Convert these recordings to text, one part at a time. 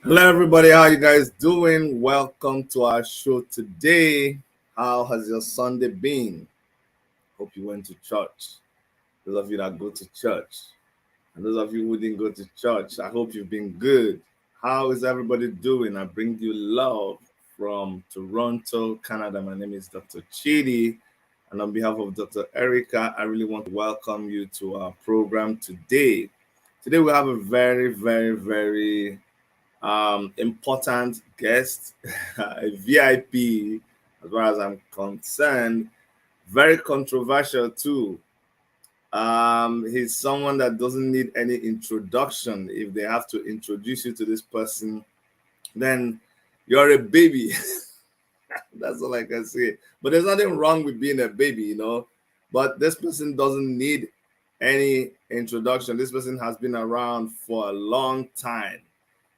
Hello, everybody. How you guys doing? Welcome to our show today. How has your Sunday been? Hope you went to church. Those of you that go to church, and those of you who didn't go to church, I hope you've been good. How is everybody doing? I bring you love from Toronto, Canada. My name is Dr. Chidi, and on behalf of Dr. Erica, I really want to welcome you to our program today. Today we have a very important guest, a VIP, as far as I'm concerned. Very controversial too. He's someone that doesn't need any introduction. If they have to introduce you to this person, then you're a baby. That's all I can say. But there's nothing wrong with being a baby, you know. But this person doesn't need any introduction. This person has been around for a long time.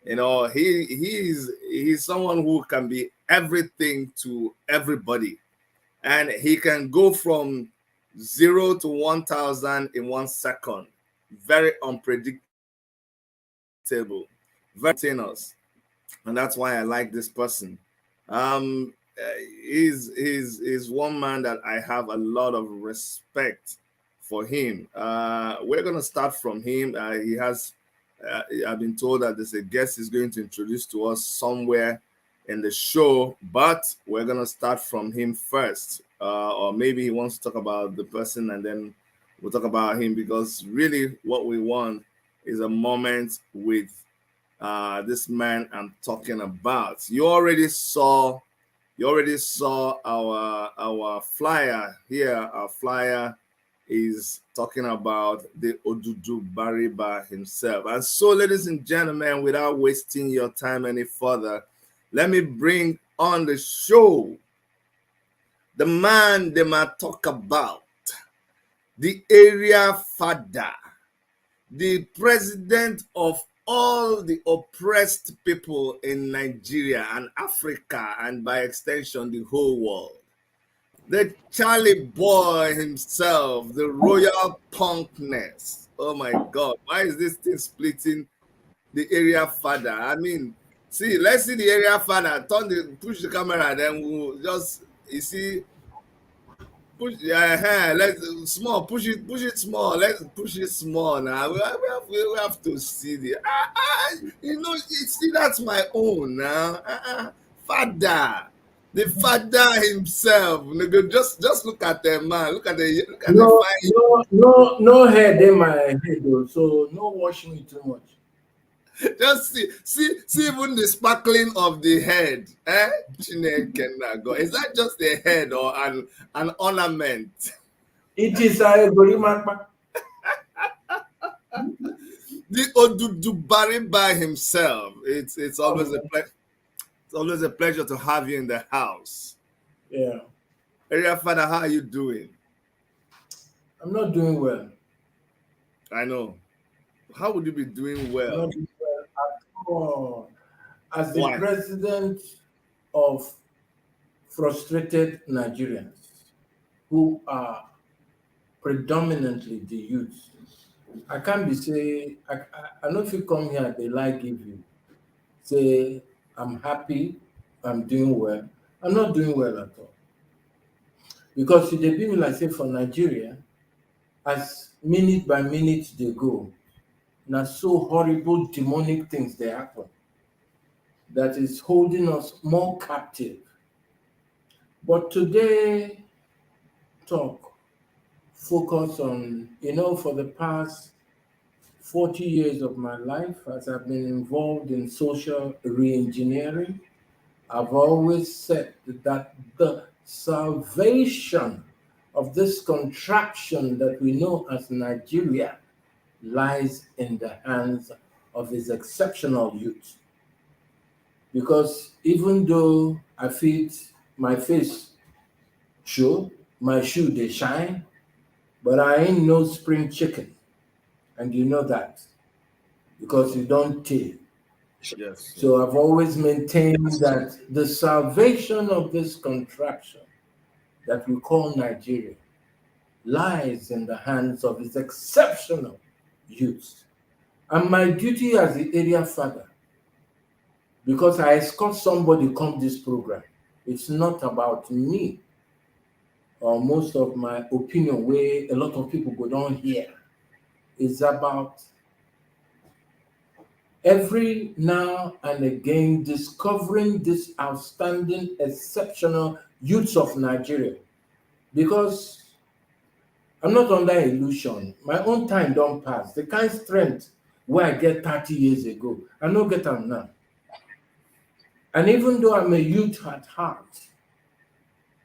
You know, he's someone who can be everything to everybody, and he can go from 0 to 1,000 in 1 second. Very unpredictable, very tenors, and that's why I like this person. He's one man that I have a lot of respect for him. We're gonna start from him. He has. I've been told that there's a guest is going to introduce to us somewhere in the show, but we're going to start from him first. Or maybe he wants to talk about the person and then we'll talk about him, because really what we want is a moment with this man I'm talking about. You already saw our flyer here. Our flyer is talking about the Odudubariba himself. And so, ladies and gentlemen, without wasting your time any further, let me bring on the show the man they might talk about, the area Fada, the president of all the oppressed people in Nigeria and Africa, and by extension, the whole world. The Charlie boy himself, the royal punkness. Oh my God, why is this thing splitting the area Fada? I mean, see, let's see the area Fada. Push the camera, then we'll just, you see, push, let's small, push it small. Let's push it small now. We have to see the see that's my own now. Fada. The father himself. Just look at the man. Look at the No, fine. no head in my head though, so no washing it too much. Just see even the sparkling of the head. Chineke na God. Is that just a head or an ornament? It is a Gorimapa. The Odudubariba himself. It's always a pleasure to have you in the house. Yeah. Area Father, how are you doing? I'm not doing well. I know. How would you be doing I'm well? not doing well at all. As the Why? president of frustrated Nigerians who are predominantly the youth, I can't be say I know if you come here, they like give you. Say I'm happy, I'm doing well. I'm not doing well at all. Because if they be me like say for Nigeria, as minute by minute they go, now so horrible demonic things they happen that is holding us more captive. But today talk focus on, for the past 40 years of my life as I've been involved in social re-engineering, I've always said that the salvation of this contraption that we know as Nigeria lies in the hands of his exceptional youth. Because even though I fit my face show, my shoe they shine, but I ain't no spring chicken. And you know that because you don't take. Yes. So I've always maintained that the salvation of this contraption that we call Nigeria lies in the hands of its exceptional youth. And my duty as the area father, because I escort somebody come this program, it's not about me or most of my opinion where a lot of people go down here. It's about every now and again discovering this outstanding, exceptional youths of Nigeria. Because I'm not under illusion. My own time don't pass. The kind strength where I get 30 years ago, I don't get them now. And even though I'm a youth at heart,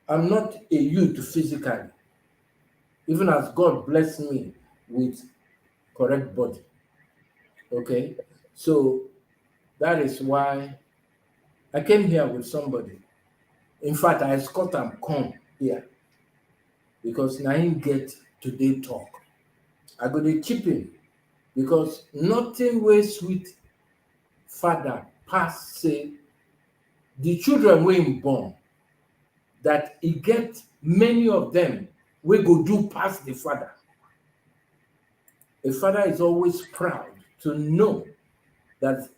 I'm not a youth physically. Even as God bless me with correct body. Okay? So that is why I came here with somebody. In fact, I escort am come here because na him get today talk. I go dey chip him because nothing wey sweet father pass say the children wey him born, that he get many of them wey go do pass the father. A father is always proud to know that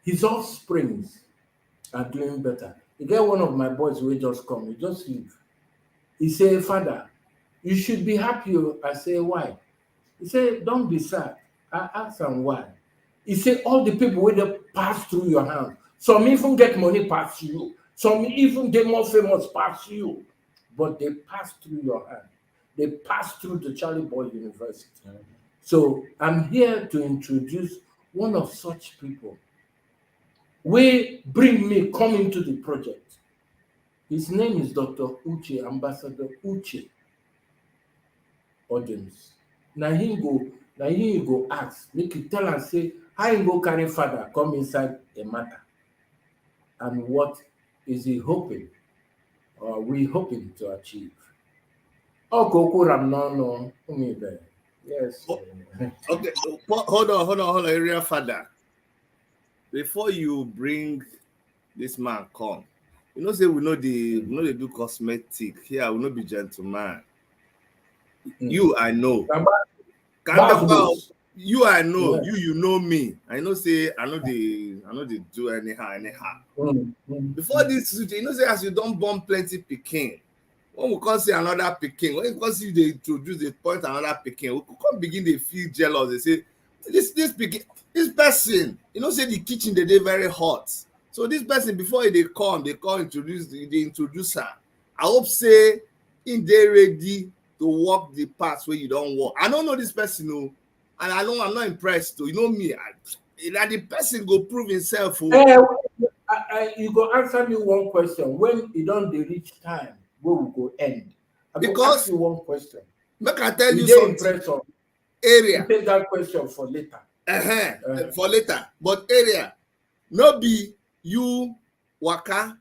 his offsprings are doing better. E get one of my boys wey just come, he just leave. He say, Father, you should be happy. I say, why? He say, don't be sad. I ask him why. He say, all the people wey dey pass through your hand, some even get money pass you, some even dey more famous pass you, but they pass through your hand. They pass through the Charlie Boy University. So I'm here to introduce one of such people. We bring me come into the project. His name is Dr. Uche, Ambassador Uche Audience. Now he go ask, make you tell and say, how he go carry father come inside a matter, and what is he hoping, or we hoping to achieve? Oh, Kokuram no, yes. Okay. Hold on, area Father. Before you bring this man come, say we know they do cosmetic here. We know be gentleman. You I know. You I know. Yeah. You know me. I know say I know they do anyhow. Before this, say as you don't born plenty pikin, when we come see another pikin, when we come see they introduce, they point another pikin, we could come begin dey feel jealous. They say this pikin, this person, you know, say the kitchen dey very hot. So this person before they come introduce, they introduce her. I hope say in dey ready to walk the path where you don't walk. I don't know this person, no, and I'm not impressed. Too. You know me, that the person go prove himself. You go answer me one question. When you don't reach time, where we go end? I go ask you one question. Make I tell you something. Area. You take that question for later. For later. But area, no be you waka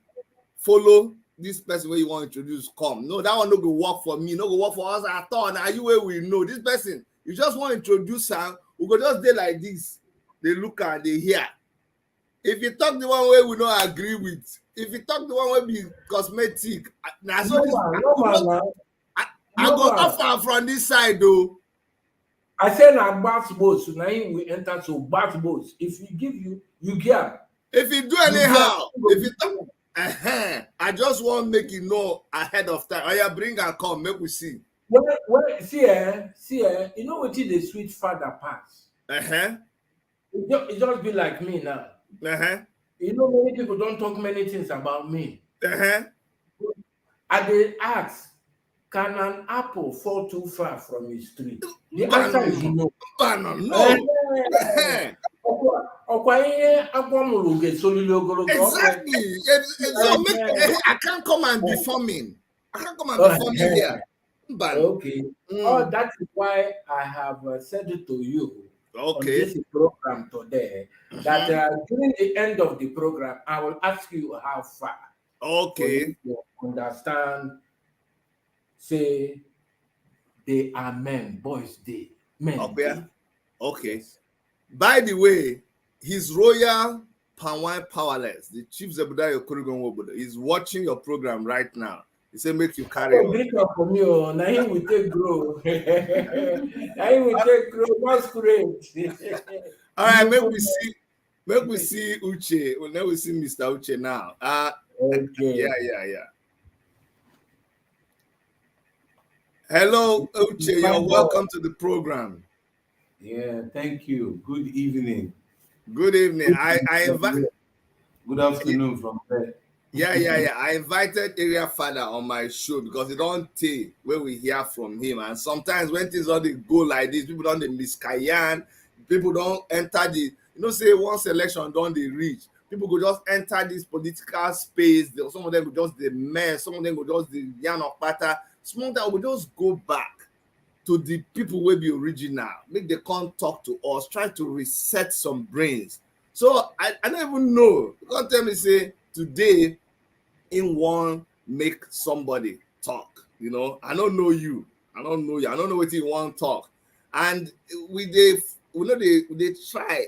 follow this person where you want to introduce come. No, that one no go work for me. No go work for us at all. Now you where we know this person. You just want to introduce her. We go just dey like this. They look and they hear. If you talk the one way we don't agree with, if you talk the one way be cosmetic, I go offer from this side though. I say na bath boats, now we enter to bath boats. If you give you get. If you do anyhow, if you talk, I just want make you know ahead of time. Oh yeah, bring and come, make we see. Well, see, you know what is the sweet Fada pass? It just be like me now. You know, many people don't talk many things about me. I dey ask, can an apple fall too far from his tree? The answer is no. Exactly. So I can't come and be forming. I can't come and be forming here. Okay. Oh, that is why I have said it to you. On this program today, that during the end of the program, I will ask you how far. Okay. You understand? Say they are men, boys they men. Okay. By the way, His Royal Panwai Powerless, the Chief Zebediah Okorogon Wobodo, is watching your program right now. He said, make you carry on. Great for me. Now he will take grow. Now he will take grow. Masquerade. All right, make we see Uche. Well, now we see Mr. Uche now. Okay. Yeah. Hello, Uche. You're welcome to the program. Yeah, thank you. Good evening. Good evening. I invite. Good afternoon from there. Yeah. I invited Area Fada on my show because it don't take where we hear from him. And sometimes when things don't go like this, people don't miscarry, people don't enter the, say once election don't they reach, people go just enter this political space. Some of them go just the mess, some of them go just the yarn of patter. Some of them will just go back to the people will be original, make they come talk to us, try to reset some brains. So I don't even know. You can't tell me say today in one make somebody talk. I don't know you. I don't know what you want to talk. And they try.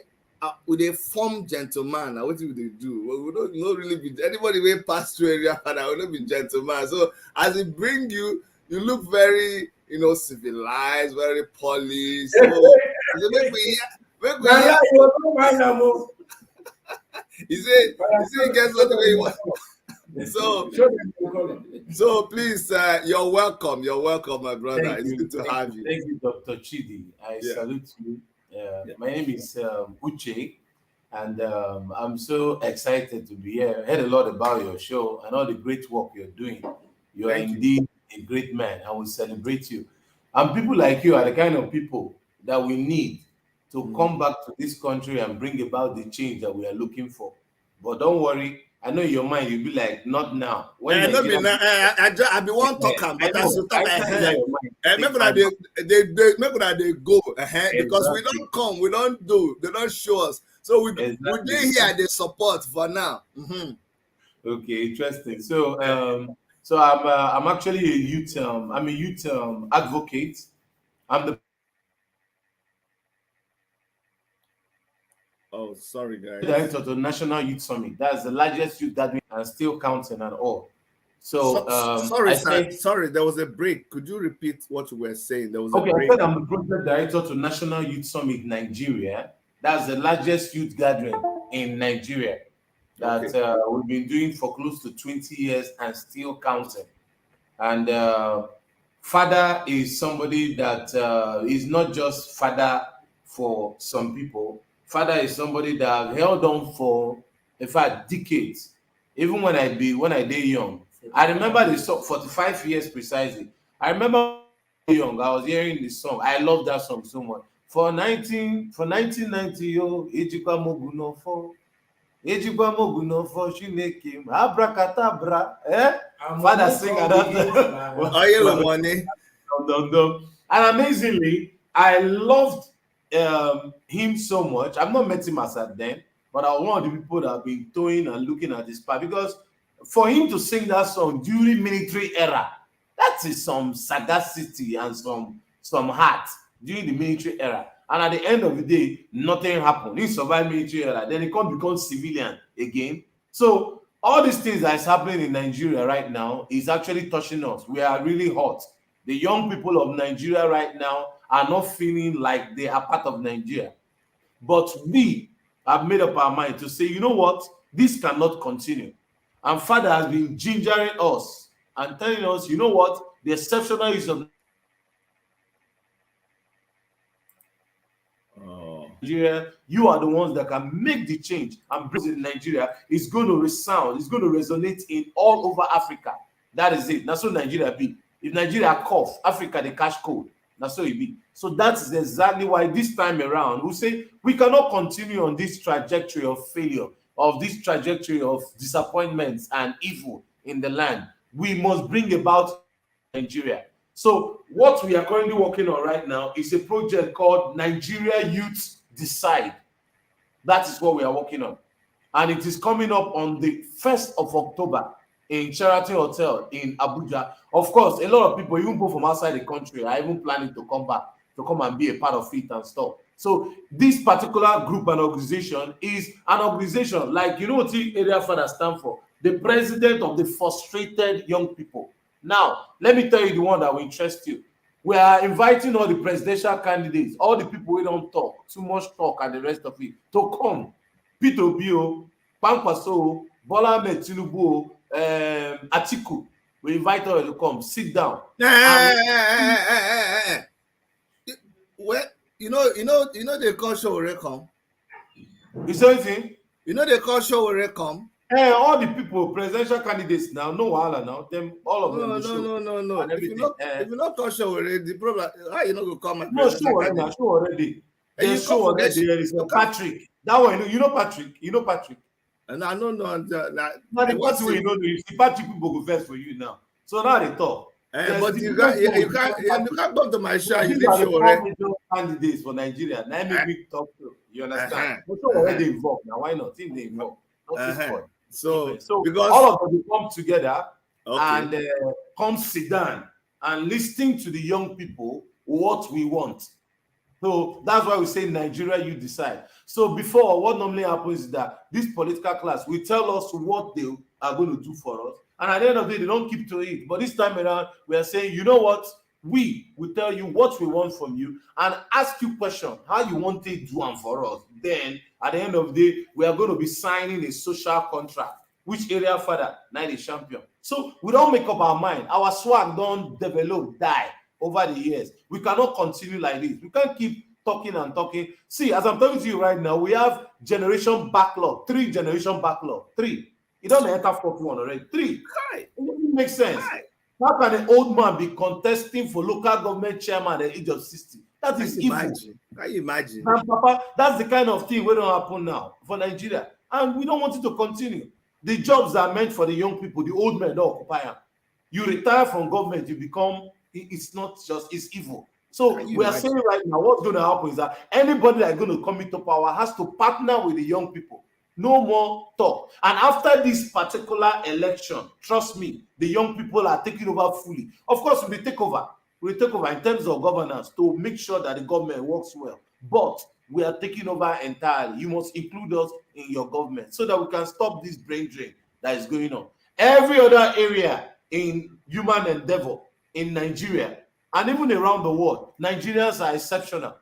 They form gentleman. What do they do? We don't really be anybody will pass through area and I will not be gentleman. So as it bring you look very civilized, very polished. So make we hear. He said get something where you want. So please, you're welcome. You're welcome, my brother. It's good to have you. Thank you, Dr. Chidi. I salute you. My name is Uche, and I'm so excited to be here. I heard a lot about your show and all the great work you're doing. You are indeed a great man, and we celebrate you. And people like you are the kind of people that we need to come back to this country and bring about the change that we are looking for. But don't worry, I know in your mind you'll be like, not now. When I be one talker, but I should talk ahead. Make they go ahead because we don't come, we don't do, they don't show us. So we here the support for now. Okay, interesting. So I'm actually a youth. I'm a youth advocate. I'm the sorry, guys. Director of the National Youth Summit. That's the largest youth gathering and still counting and all. So, sorry, there was a break. Could you repeat what you were saying? There was a break. I said I'm the project director to National Youth Summit Nigeria. That's the largest youth gathering in Nigeria that we've been doing for close to 20 years and still counting. And Fada is somebody that is not just Fada for some people. Fada is somebody that I've held on for, in fact, decades. Even when I did young, I remember the song 45 years precisely. I remember young, I was hearing the song. I love that song so much. For 1990, yo, Ejikwa Moguno for Ejikwa Moguno for Shineke, Abracadabra, eh? Father sing at that. Oh, yeah, money. Dum, dum, dum. And amazingly, I loved him so much. I've not met him as at then, but I was one of the people that have been toying and looking at his part because for him to sing that song during military era, that is some sagacity and some heart during the military era. And at the end of the day, nothing happened. He survived military era, then he can't become civilian again. So all these things that is happening in Nigeria right now is actually touching us. We are really hot. The young people of Nigeria right now are not feeling like they are part of Nigeria. But we have made up our mind to say, you know what, this cannot continue. And Father has been gingering us and telling us, you know what, the exceptional use of Nigeria, you are the ones that can make the change and bring it in Nigeria. It's going to resound, it's going to resonate in all over Africa. That is it. That's what Nigeria be. If Nigeria cough, Africa they catch cold. That's what it be. So that is exactly why this time around we say we cannot continue on this trajectory of failure, of this trajectory of disappointments and evil in the land. We must bring about Nigeria. So what we are currently working on right now is a project called Nigeria Youth Decide. That is what we are working on. And it is coming up on the 1st of October in Sheraton Hotel in Abuja. Of course, a lot of people, even go from outside the country, are even planning to come back, to come and be a part of it and stuff. So this particular group and organization is an organization like, you know what the area Fada stand for? The president of the frustrated young people. Now, let me tell you the one that will interest you. We are inviting all the presidential candidates, all the people who don't talk, too much talk and the rest of it, to come. Peter Obio, Pankwaso, Bola Ahmed Tinubu, Atiku. We invite all to come, sit down. Well, you know they call show will come. You say anything? You know they call show will come. All the people, presidential candidates now, no wahala now. Them, all of them. No. If you not call show already, the problem how you know go come my no show already. Show already. They show already. There is Patrick. That one, you know Patrick. You know Patrick. And I don't know. Now the part way you know, you see Patrick people go first for you now. So now they talk. But you can't come to my show. You did show already. Candidates for Nigeria. Now make me talk to. You understand? But show already involved. Now why not? Team they involved. So because all of them come together and come sit down and listening to the young people what we want. So that's why we say Nigeria, you decide. So before, what normally happens is that this political class will tell us what they are going to do for us. And at the end of the day, they don't keep to it. But this time around, we are saying, you know what? We will tell you what we want from you and ask you questions, how you want it to do for us. Then, at the end of the day, we are going to be signing a social contract. Which area Fada? Now the champion. So we don't make up our mind. Our swag don't develop, die over the years. We cannot continue like this. We can't keep talking and talking. See, as I'm talking to you right now, we have generation backlog, 3 generation backlog, 3. It doesn't enter 41 already. 3. It doesn't make sense. How can an old man be contesting for local government chairman at the age of 60? That is evil. Can you imagine? And Papa, that's the kind of thing that don't happen now for Nigeria. And we don't want it to continue. The jobs are meant for the young people, the old men don't occupy them. You retire from government, you become, it's not just, it's evil. So we are saying right now, what's going to happen is that anybody that's going to come into power has to partner with the young people. No more talk. And after this particular election, trust me, the young people are taking over fully. Of course, we take over. We take over in terms of governance to make sure that the government works well. But we are taking over entirely. You must include us in your government so that we can stop this brain drain that is going on. Every other area in human endeavor in Nigeria and even around the world, Nigerians are exceptional.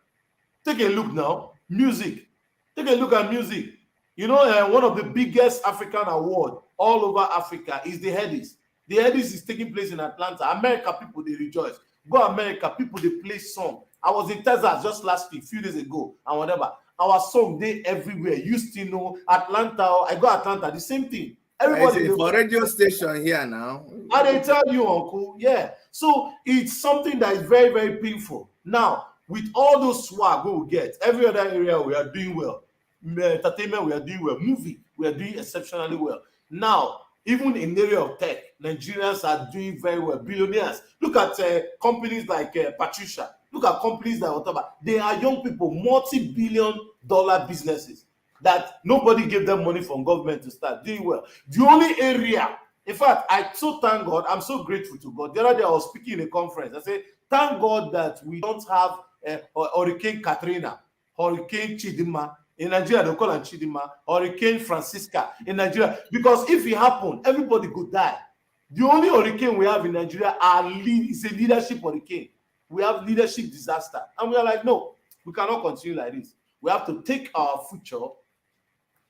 Take a look now. Music. Take a look at music. You know, one of the biggest African awards all over Africa is the Headies. The Edis is taking place in Atlanta. America people, they rejoice. Go America, people, they play song. I was in Texas just last week, few days ago, and whatever. Our song, they everywhere. Houston, Atlanta. I go Atlanta, the same thing. Everybody for radio station here now. And they tell you, uncle, yeah. So it's something that is very, very painful. Now, with all those swag we will get, every other area we are doing well. Entertainment, we are doing well. Movie, we are doing exceptionally well. Now, even in the area of tech, Nigerians are doing very well. Billionaires. Look at companies like Patricia. Look at companies like whatever. They are young people, multi-billion-dollar businesses that nobody gave them money from government to start doing well. The only area, in fact, I so thank God, I'm so grateful to God. The other day I was speaking in a conference. I said, thank God that we don't have Hurricane Katrina, Hurricane Chidima. In Nigeria, they call it Chidima, Hurricane Francisca in Nigeria. Because if it happened, everybody could die. The only hurricane we have in Nigeria is a leadership hurricane. We have leadership disaster. And we are like, no, we cannot continue like this. We have to take our future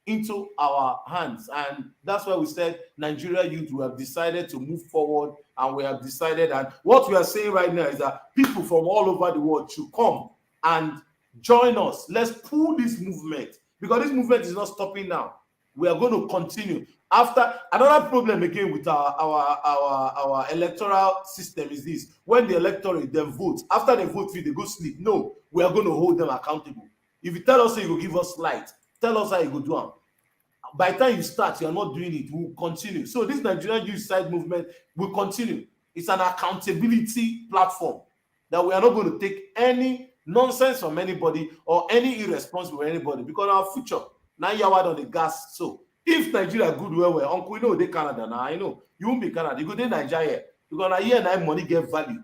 into our hands. And that's why we said, Nigeria youth, we have decided to move forward, and we have decided, and what we are saying right now is that people from all over the world should come and join us. Let's pull this movement, because this movement is not stopping now. We are going to continue. After another problem again with our electoral system is this: when the electorate then vote, after they vote, they go sleep. No, we are going to hold them accountable. If you tell us that you will give us light, tell us how you go do it. By the time you start, you are not doing it. We will continue. So this Nigerian Youth Side movement will continue. It's an accountability platform that we are not going to take any nonsense from anybody or any irresponsible from anybody, because our future now you are on the gas. So if Nigeria good well, uncle, we know they Canada now. I know you won't be Canada. You go to Nigeria. You gonna hear now money get value.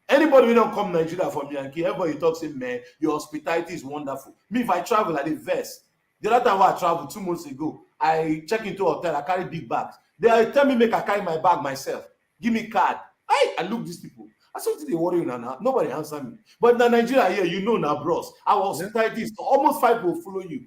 Anybody who don't come Nigeria from Yankee, everybody talks say, man, your hospitality is wonderful. Me, if I travel, I did vest. The other time I traveled 2 months ago, I check into a hotel, I carry big bags. They tell me make I carry my bag myself. Give me card. I look these people. I said, they worry now. Nobody answer me. But in Nigeria here, you know now, bros. Our hospitality is almost 5 will follow you.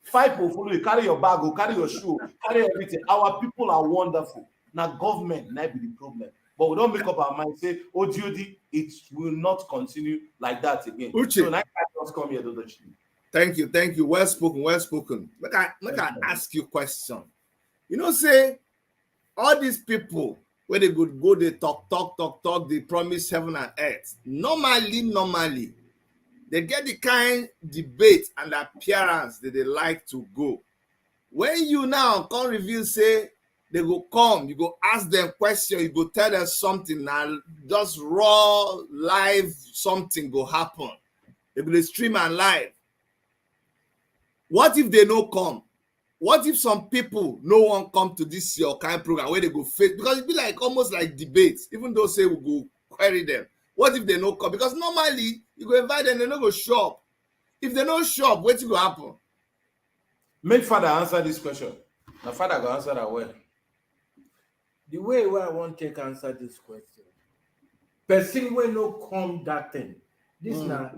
5 will follow you. Carry your bag, or carry your shoe, carry everything. Our people are wonderful. Now government might be the problem. But we don't make up our mind, say, oh, Judy, it will not continue like that again. Uche. So now I just come here, Dodochi. Thank you. Well spoken. Look, I ask you a question. You know, say, all these people, where they could go, they talk, they promise heaven and earth. Normally, they get the kind debate and appearance that they like to go. When you now come reveal, say, they go come, you go ask them question, you go tell them something, and just raw, live, something go happen. They go stream and live. What if they no come? What if some people no one come to this your kind program where they go face? Because it be like almost like debates, even though say we go query them. What if they no come? Because normally you go invite them, they no go show up. If they no show up, what will happen? Make Fada answer this question. Now Fada go answer that way. The way where I want to take answer this question, person will no come that thing. This now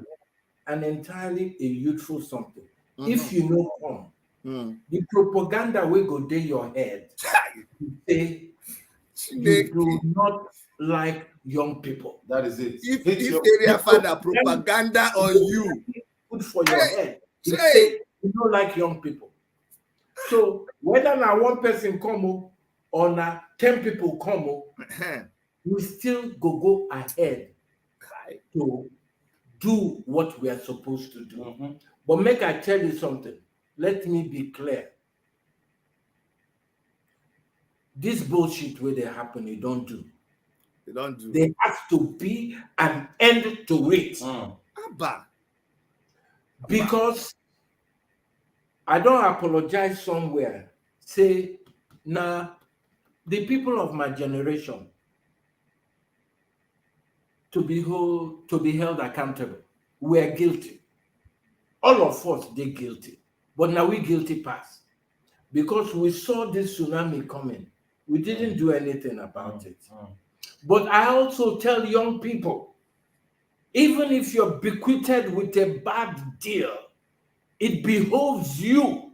an entirely a youthful something. If you no come, the propaganda will go down your head. Say you do not like young people. That is it. If area Fada propaganda on you, good for your head. You say you don't like young people. So whether now one person come or now 10 people come, we still go ahead to do what we are supposed to do. But make I tell you something. Let me be clear. This bullshit where they happen, you don't do. they don't do. There has to be an end to it. Abba. Because I don't apologize somewhere. Say, nah, the people of my generation to be held accountable. We are guilty. All of us, they guilty. But now we guilty pass. Because we saw this tsunami coming. We didn't do anything about it. But I also tell young people, even if you're bequeathed with a bad deal, it behoves you,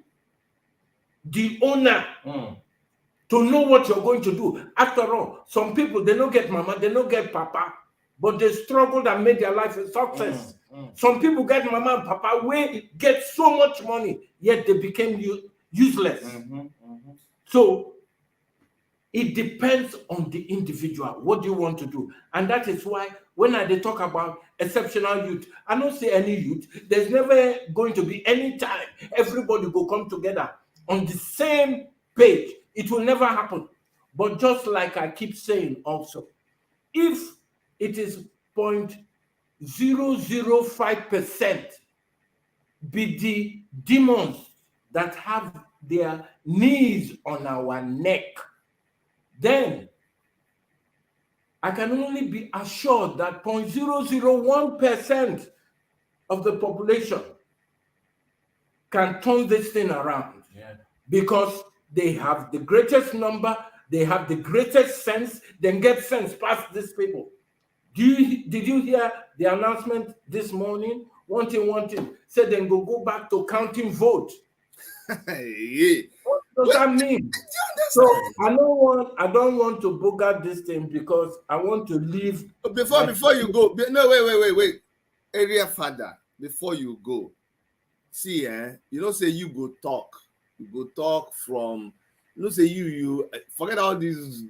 the owner, to know what you're going to do. After all, some people, they don't get mama, they don't get papa, but they struggled and made their life a success. Some people get mama and papa, we get so much money, yet they became useless. So it depends on the individual. What do you want to do? And that is why when they talk about exceptional youth, I don't say any youth. There's never going to be any time everybody will come together on the same page. It will never happen. But just like I keep saying also, if it is 0.005% be the demons that have their knees on our neck, then I can only be assured that 0.001% of the population can turn this thing around. Because they have the greatest number, they have the greatest sense, then get sense past these people. Did you hear the announcement this morning? One thing, said then go back to counting vote. Yeah. What does that mean? So I don't want to bogart this thing because I want to leave. Before you go, no, wait. Area Fada, before you go, see, you know, say you go talk. You go talk from, you know, say you forget all these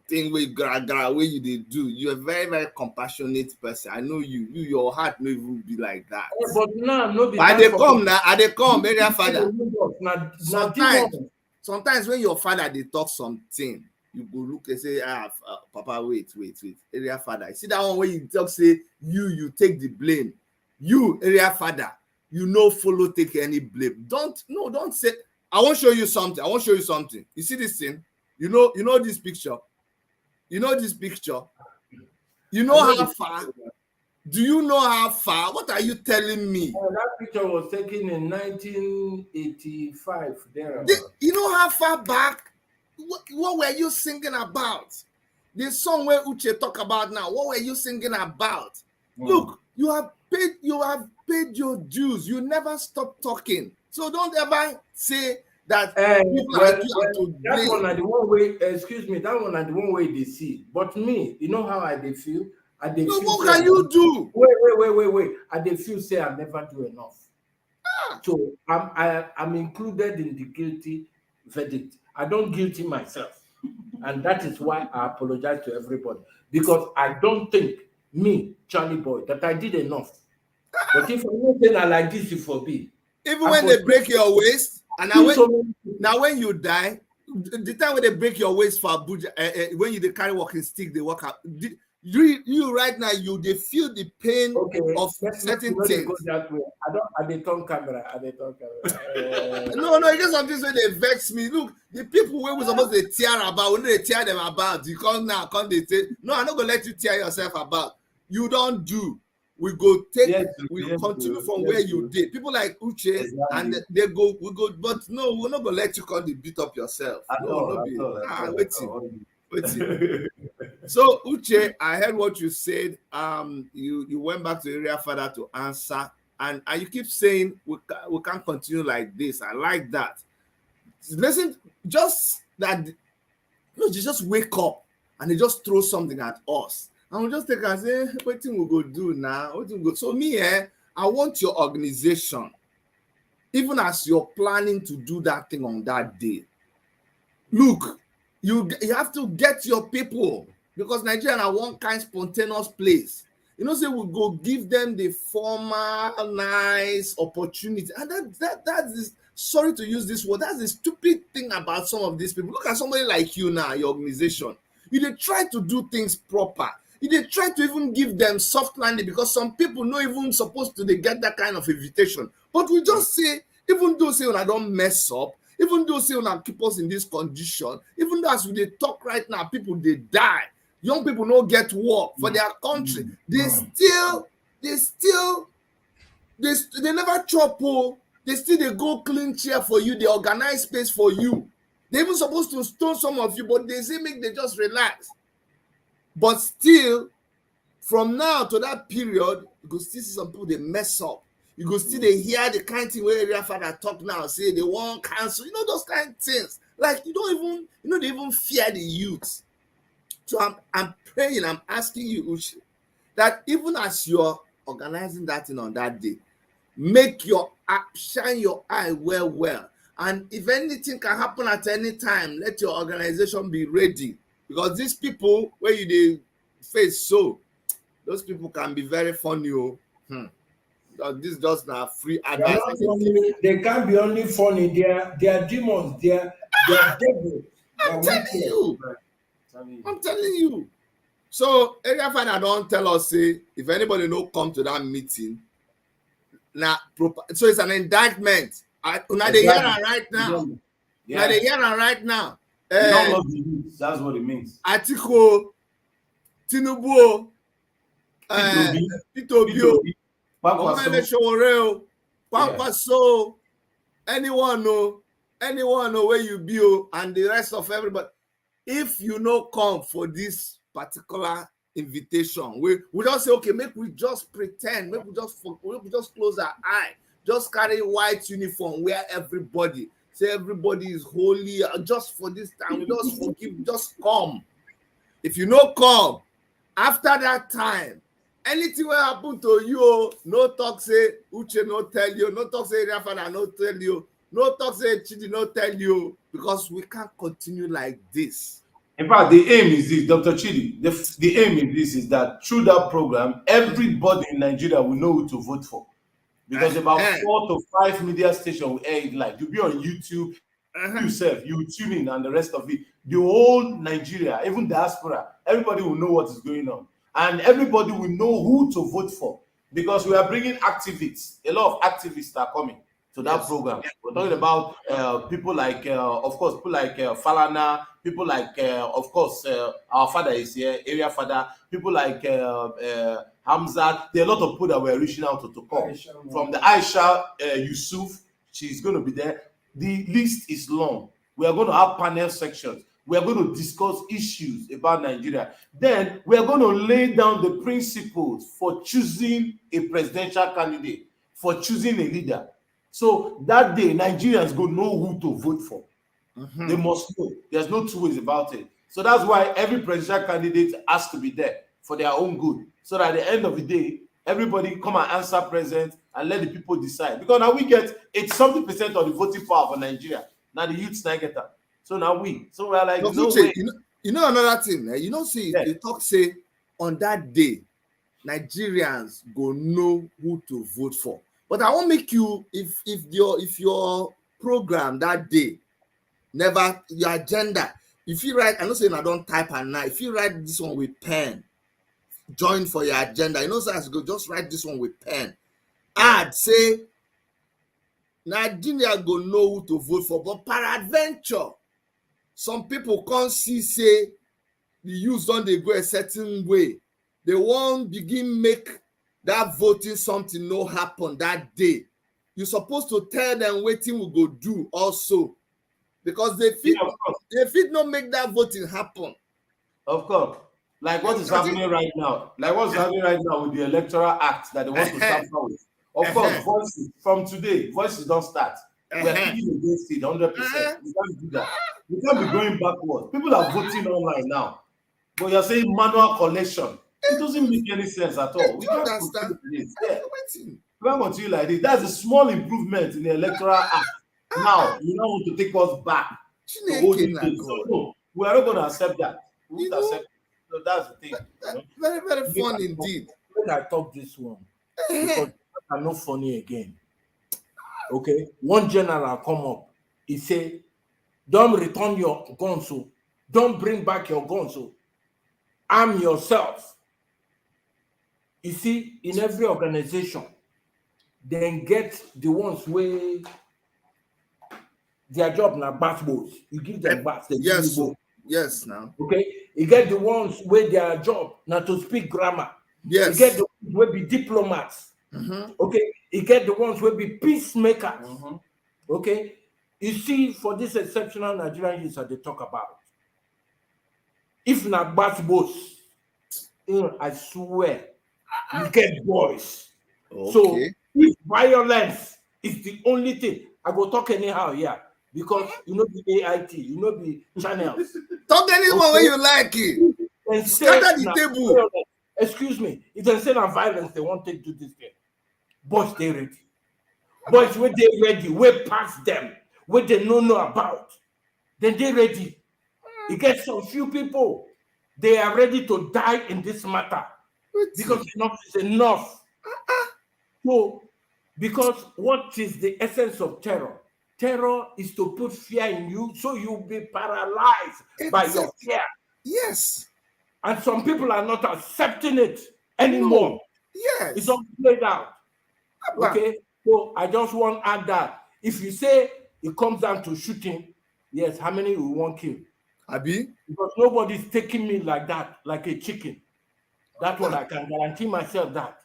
things where where you they do. You're a very, very compassionate person. I know you. Your heart may even be like that. Yeah, but now, no, but they come now. They come, Area Fada. Sometimes when your father they talk something, you go look and say, Papa, wait. Area Fada. You see that one where you talk, say you take the blame. You, Area Fada, you no follow take any blame. Don't say. I want to show you something. You see this thing? You know this picture. You know this picture. You know how far. Do you know how far? What are you telling me? That picture was taken in 1985. You know how far back? What were you singing about? The song where Uche talk about now. What were you singing about? Look, you have paid your dues. You never stop talking. So don't ever say that people like you are to blame. That one are the one way. Excuse me. That one are the one way they see. But me, you know how I they feel. So what can you do? Wait. I they feel say I never do enough. So I'm included in the guilty verdict. I don't guilty myself, and that is why I apologize to everybody, because I don't think me, Charlie Boy, that I did enough. But if I'm not saying I like this, you forbid. Even when they break your waist, and now when you die, the time when they break your waist for Abuja, when you they carry walking stick, they walk out. You right now, they feel the pain of certain things. Go that way. I don't turn camera. No, it gets something where they vex me. Look, the people where we supposed to tear about, when they tear them about, you come now, they say, no, I'm not gonna let you tear yourself about. You don't do. We go take, we continue from where you did. People like Uche, and we go, but no, we're not gonna let you come to beat up yourself. Wait. So Uche, I heard what you said. You went back to Area Fada to answer, and you keep saying we can't continue like this. I like that. Listen, just that. No, you just wake up and they just throw something at us, and we just take and say, "What thing we go do now? What thing we go?" So me, I want your organization, even as you're planning to do that thing on that day. Look, you have to get your people, because Nigeria are one kind spontaneous place. You know, say we go give them the formal, nice opportunity, and that is, sorry to use this word, that's the stupid thing about some of these people. Look at somebody like you now, your organization. You they try to do things proper. You they try to even give them soft landing, because some people not even supposed to they get that kind of invitation. But we just say, even though say when I don't mess up, even though say when I keep us in this condition, even though as we they talk right now, people they die. Young people don't get work for their country. They never chop. They still they go clean chair for you. They organize space for you. They even supposed to stone some of you, but they say make they just relax. But still, from now to that period, because this is some people they mess up. You go still they hear the kind of thing where area father talk now, say they want cancel, those kind of things. Like you don't even, they even fear the youth. So I'm praying, I'm asking you, Uche, that even as you're organizing that thing on that day, make shine your eye well. And if anything can happen at any time, let your organization be ready. Because these people where you face those people can be very funny. This just now free advice. They can't be only funny. They are demons. They are devils. I'm telling you. So area father don't tell us, say, if anybody no come to that meeting, so it's an indictment. They hear right now. Yeah. They hear right now. That's what it means. Atiku, Tinubu, Peter Obi, Kwankwaso, anyone where you be, and the rest of everybody. If you no come for this particular invitation, we just say, okay, make we just pretend, make we just close our eye, just carry white uniform, wear everybody, say everybody is holy, just for this time, we just forgive, just come. If you no come, after that time, anything will happen to you, no talk say Uche no tell you, no talk say Rafana no tell you, no talk say Chidi no tell you, because we can't continue like this. In fact, the aim is this, Dr. Chidi, the aim in this is that through that program, everybody in Nigeria will know who to vote for. Because about 4 to 5 media stations will air it live. You'll be on YouTube, yourself, you tune in, and the rest of it. The whole Nigeria, even diaspora, everybody will know what is going on. And everybody will know who to vote for. Because we are bringing activists. A lot of activists are coming to that program. We're talking about people like, of course, people like Falana, people like, of course, our father is here, area father, people like Hamza. There are a lot of people that were reaching out to come. From the Aisha Yusuf, she's going to be there. The list is long. We are going to have panel sections. We are going to discuss issues about Nigeria. Then we are going to lay down the principles for choosing a presidential candidate, for choosing a leader. So that day, Nigerians go know who to vote for. They must know. There's no two ways about it. So that's why every presidential candidate has to be there for their own good. So that at the end of the day, everybody come and answer present and let the people decide. Because now we get 80% of the voting power for Nigeria. Now the youths now get that. So now so we're like, no way. Another thing, see, they talk say on that day, Nigerians go know who to vote for. But I won't make you, if your program that day, never your agenda, if you write, I know saying I don't type and now, if you write this one with pen, join for your agenda, so as go just write this one with pen. Add say Nigeria go know who to vote for, but peradventure, some people can't see say the youth don't they go a certain way. They won't begin make that voting something no happen that day. You're supposed to tell them what thing will go do also, because they fit not make that voting happen. Of course, like what is happening right now, with the Electoral Act that they want to start with. Of course, voices from today, voices don't start. We are thinking against it 100%. We can't do that. We can't be going backwards. People are voting online now, but you're saying manual collection. It doesn't make any sense at all. We can't continue this. We can't continue like this. That's a small improvement in the Electoral Act. Now, you don't want to take us back to olden days. So, no, we are not going to accept that. We won't accept it. So that's the thing. Very, very fun indeed. When I talk this one, because I'm not funny again. Okay, one general come up. He say, "Don't return your guns, so don't bring back your guns, so arm yourself." You see, in every organization, then get the ones where their job now basketballs. You give them bats. Yes, now. Okay, you get the ones where their job now to speak grammar. Yes. You get the ones where be diplomats. Okay, you get the ones where be peacemakers. Okay, you see, for this exceptional Nigerian youth that they talk about, if not basketballs, I swear, you get boys. Okay. So If violence is the only thing, I go talk anyhow here because you know the AIT, you know the channels. Talk anyone when you like it. And Scatter the table. Violence. Excuse me, if they say that violence, they won't take to this thing. Boys, they ready. Boys, when they ready, way past them, what they know about, then they ready. It gets some few people, they are ready to die in this matter because enough is enough. So, because what is the essence of terror? Terror is to put fear in you so you'll be paralyzed by your fear. Yes. And some people are not accepting it anymore. No. Yes. It's all played out. Okay? So I just want to add that. If you say it comes down to shooting, yes, how many we won't kill? Abi? Because nobody's taking me like that, like a chicken. That one I can guarantee myself that.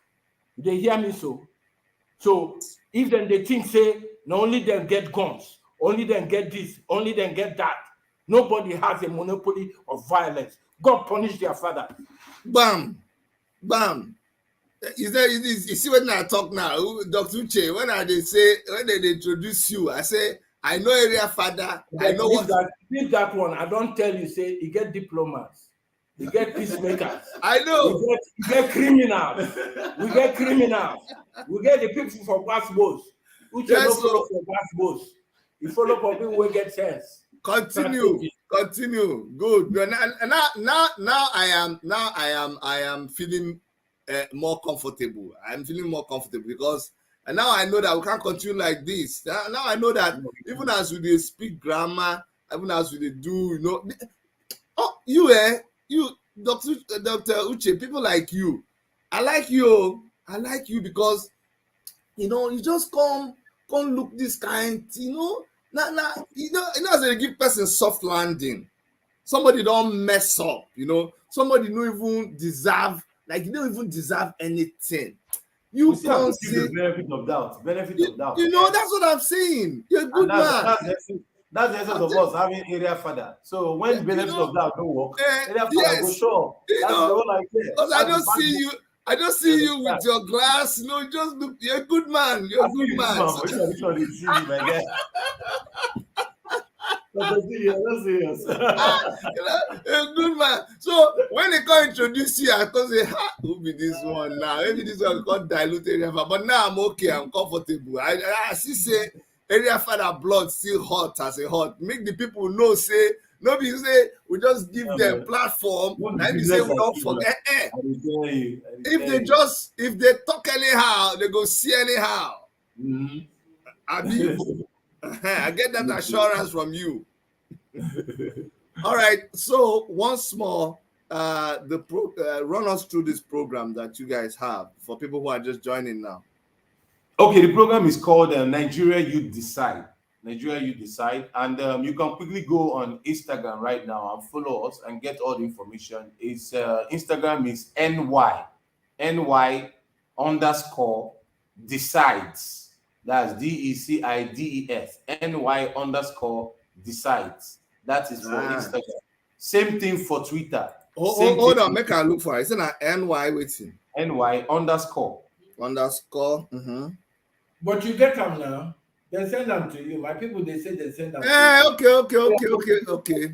They hear me so. So if then they think say, not only them get guns, only them get this, only them get that. Nobody has a monopoly of violence. God punish their father. Bam. Bam. You see when I talk now, Dr. Uche, when they introduce you, I say, I know area father, I know what. Leave that one. I don't tell you, say, you get diplomats, you get peacemakers. I know. You get criminals. We get criminals. We get the people from Basbos. Uche no follow for Basbos. You follow for people who get sense. Continue. Good. Now I am feeling more comfortable. I'm feeling more comfortable because now I know that we can't continue like this. Now I know that even as we speak grammar, even as we do, you Dr. Uche, people like you. I like you because you just come look this kind, Now, as they give person soft landing, somebody don't mess up, somebody don't even deserve, you don't even deserve anything. You can't see benefit of doubt. Benefit of doubt. That's what I'm saying. You're a good man. That's the essence of us having area father. So when benefit of doubt don't work, area father go show. That's the whole idea. Because I don't see you with your glass. Just look. You're a good man. You're a good man. Which one you see, my guy? That's serious. A good man. So when they come introduce you, I can say, who be this one now? Maybe this one called dilute area father. But now I'm okay. I'm comfortable. I see say area father blood still hot as a hot. Make the people know say. Nobody say we just give them platform and say we don't forget. If they talk anyhow, they go see anyhow. Mm-hmm. I get that assurance from you. All right. So once more, run us through this program that you guys have for people who are just joining now. Okay, the program is called Nigeria Youth Decide. Nigeria Youth Decide, and you can quickly go on Instagram right now and follow us and get all the information. It's Instagram is NY_decides. That's DECIDES. NY_decides. That is for Instagram. Same thing for Twitter. Hold on, make I look for it. It's not NY waiting. NY_. Mm-hmm. But you get them now. They send them to you. My people, they say they send them to you. Okay.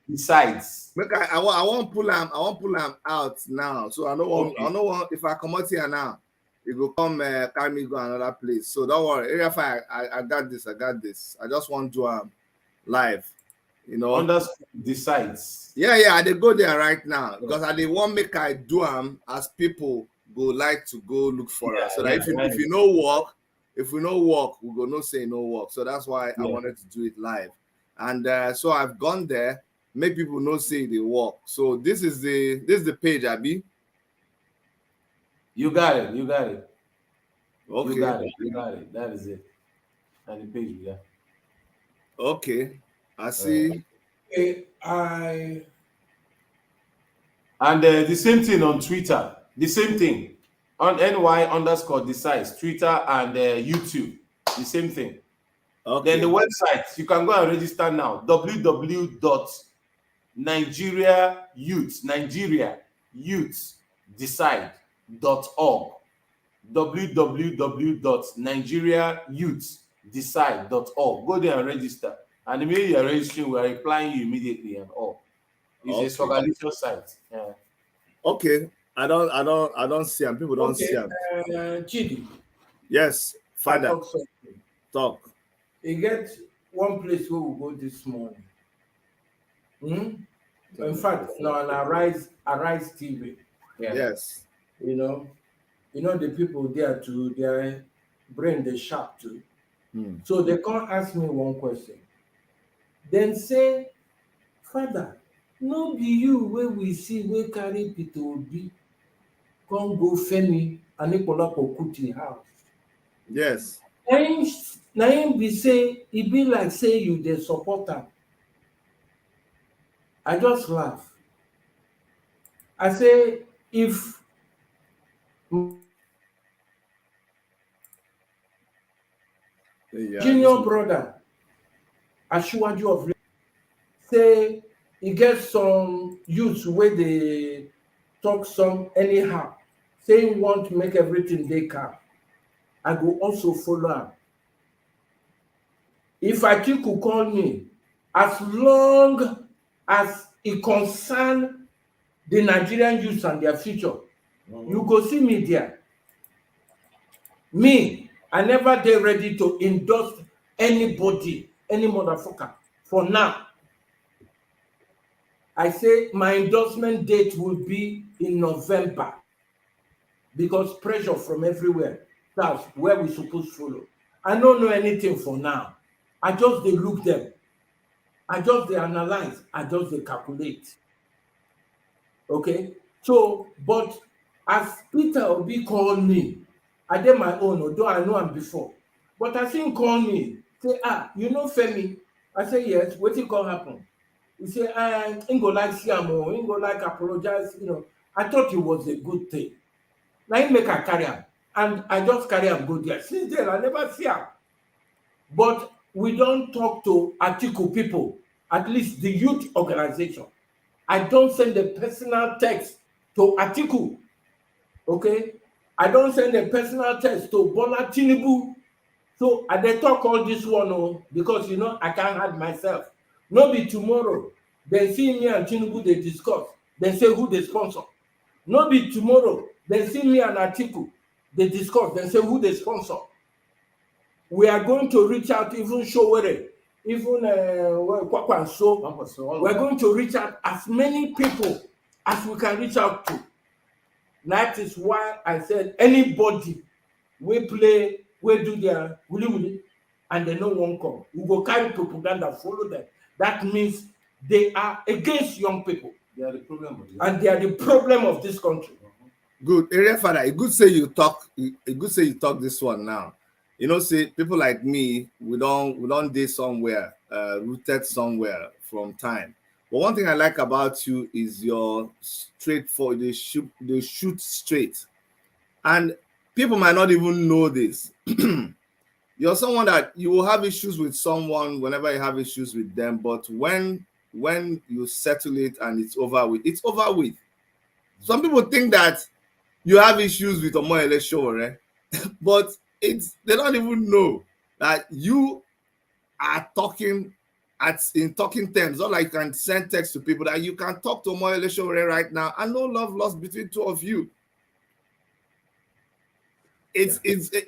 _decides. I won't pull them out now. So I don't want if I come out here now, it will come carry me go another place. So don't worry. Area 5, I got this. I just want to live. _decides. Yeah, they go there right now because I want make I do as people go like to go look for us. So that if you know work. If we no work, we go no say no work. So that's why I wanted to do it live. And so I've gone there, make people know say they work. So this is the page, Abi. You got it. Okay. You got it. That is it. And the page, yeah. Okay. I see. And the same thing on Twitter. The same thing. On NY_decides, Twitter and YouTube, the same thing. Okay. Then the website, you can go and register now. www.nigeriayouthDecide.org. www.nigeriayouthsdecide.org. Go there and register. And immediately you're registering, we're replying you immediately and all. It's a Okay. organization site. Yeah. Okay. I don't see them. People don't see Okay, them. Chidi, Yes, I Father, talk something. talk. You get one place where we go this morning. Hmm? In fact, now on Arise TV, Yeah. Yes. you know, the people there too, their brain they sharp too. Hmm. So they can't ask me one question. Then say, Father, no be you where we see we carry Peter Obi come go Femi and Ikolapo Kuti house. Yes. Na him be say e be like say you dey support am. I just laugh. I say if Yeah. junior brother Asiwaju of say e get some youths wey dey talk some anyhow, say e want make everything dey calm, I go also follow am. If Atiku call me, as long as e concern the Nigerian youths and their future, you go see me there. Me, I never dey ready to endorse anybody, any motherfucker. For now, I say my endorsement date will be in November because pressure from everywhere. That's where we supposed follow. I don't know anything for now. I just dey look them. I just dey analyze. I just dey calculate. Okay? So, but as Peter Obi called me, I did my own, although I know him before. But as him call me, say, you know Femi? I say, yes, wetin come happen? He say, him go like see am o, him go like apologize, I thought it was a good thing. Na him make I carry am. And I just carry am go there. Since then, I never see am. But we don talk to Atiku people, at least the youth organization. I don't send a personal text to Atiku. Okay? I don't send a personal text to Bola Tinubu. So I dey talk all this one because I can't hide myself. No be tomorrow. They see me and Tinubu they discuss. They say who they sponsor. No be tomorrow. They see me and Atiku. They discuss. They say who they sponsor. We are going to reach out even Showere, even Kwakwanso. We're going to reach out as many people as we can reach out to. That is why I said anybody we play, we do their willy, and they no one come. We go carry propaganda, follow them. That means they are against young people. They are the problem. And they are the problem of this country. Good. Area Father, it good say you talk. It good say you talk this one now. Say people like me, we don't dey somewhere, rooted somewhere from time. But one thing I like about you is your straightforward. They shoot straight, and people might not even know this. You're someone that you will have issues with someone whenever you have issues with them, but when you settle it and it's over with, it's over with. Some people think that you have issues with Omoyele Sowore, but they don't even know that you are talking in talking terms. Not like you can send text to people, that you can talk to Omoyele Sowore right now and no love lost between two of you. Do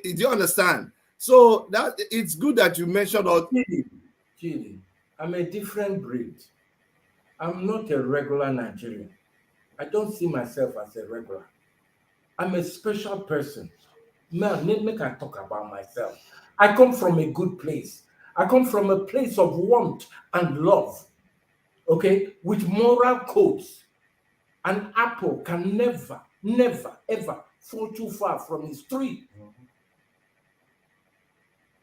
you understand? So that it's good that you mentioned all. Chidi, I'm a different breed. I'm not a regular Nigerian. I don't see myself as a regular. I'm a special person. Man, make I talk about myself. I come from a good place. I come from a place of warmth and love. Okay? With moral codes. An apple can never, ever fall too far from its tree.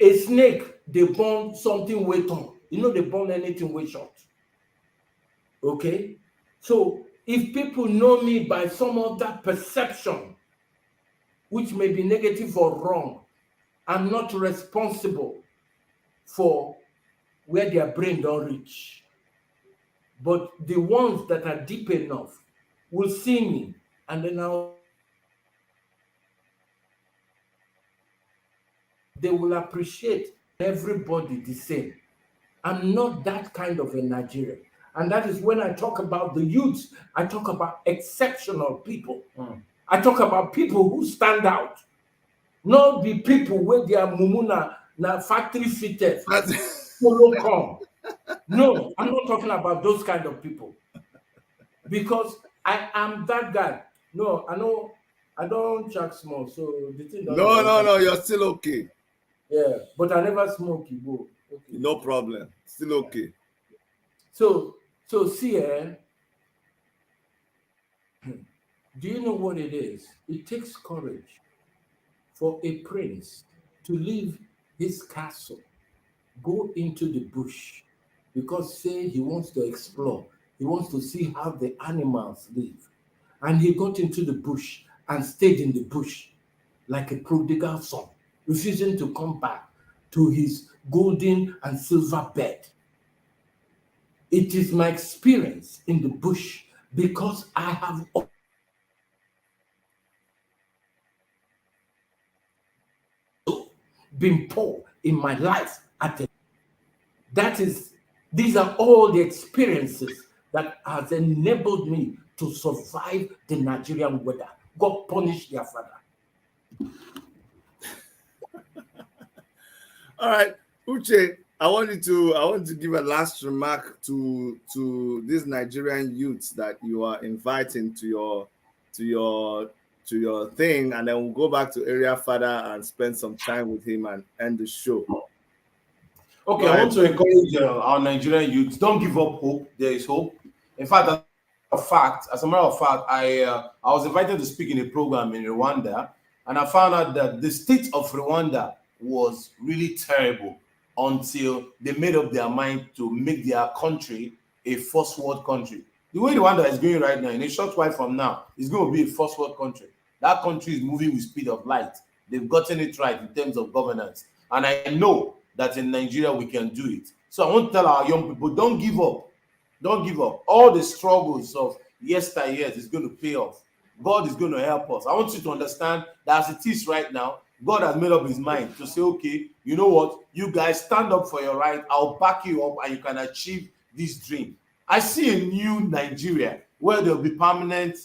A snake, they burn something way tall. They burn anything way short. Okay? So if people know me by some other perception, which may be negative or wrong, I'm not responsible for where their brain don't reach. But the ones that are deep enough will see me, and then I'll they will appreciate everybody the same. I'm not that kind of a Nigerian. And that is when I talk about the youth, I talk about exceptional people. I talk about people who stand out, not the people where they are mumuna na factory fitted, follow come. No, I'm not talking about those kind of people. Because I am that guy. No, I know I don't chuck small, so the thing doesn't No, you're still okay. Yeah, but I never smoke Igbo. Okay. No problem. Still okay. So see, do you know what it is? It takes courage for a prince to leave his castle, go into the bush, because say he wants to explore, he wants to see how the animals live. And he got into the bush and stayed in the bush like a prodigal son, refusing to come back to his golden and silver bed. It is my experience in the bush because I have been poor in my life. These are all the experiences that has enabled me to survive the Nigerian weather. God punish their father. All right, Uche, I want to give a last remark to these Nigerian youths that you are inviting to your thing, and then we'll go back to area Fada and spend some time with him and end the show. Okay, I want to encourage our Nigerian youths. Don't give up hope. There is hope. In fact, as a matter of fact, I was invited to speak in a program in Rwanda, and I found out that the state of Rwanda was really terrible until they made up their mind to make their country a first world country. The way Rwanda is going right now, in a short while from now, it's going to be a first world country. That country is moving with speed of light. They've gotten it right in terms of governance. And I know that in Nigeria we can do it. So I want to tell our young people, don't give up. Don't give up. All the struggles of yesteryears is going to pay off. God is going to help us. I want you to understand that as it is right now, God has made up his mind to say, okay, you know what? You guys stand up for your right. I'll back you up and you can achieve this dream. I see a new Nigeria where there will be permanent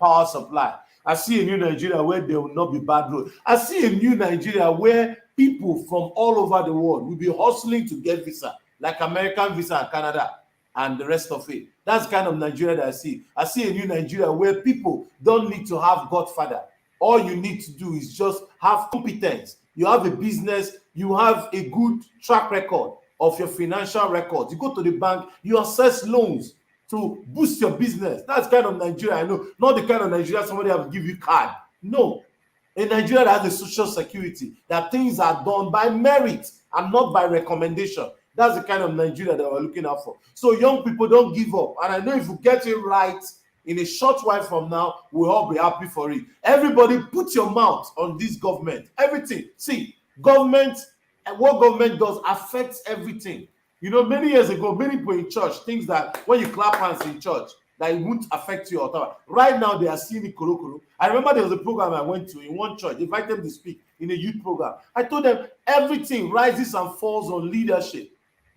power supply. I see a new Nigeria where there will not be bad roads. I see a new Nigeria where people from all over the world will be hustling to get visa, like American visa and Canada and the rest of it. That's the kind of Nigeria that I see. I see a new Nigeria where people don't need to have Godfather. All you need to do is just have competence. You have a business, you have a good track record of your financial records. You go to the bank, you access loans to boost your business. That's kind of Nigeria I know. Not the kind of Nigeria somebody will give you card. No. A Nigeria that has a social security, that things are done by merit and not by recommendation. That's the kind of Nigeria that we're looking out for. So young people, don't give up. And I know if you get it right, in a short while from now, we'll all be happy for it. Everybody put your mouth on this government. Everything. See, government and what government does affects everything. You know, many years ago, many people in church, things that when you clap hands in church, that it won't affect you or whatever. Right now, they are seeing it kuro. I remember there was a program I went to in one church. They invited them to speak in a youth program. I told them everything rises and falls on leadership.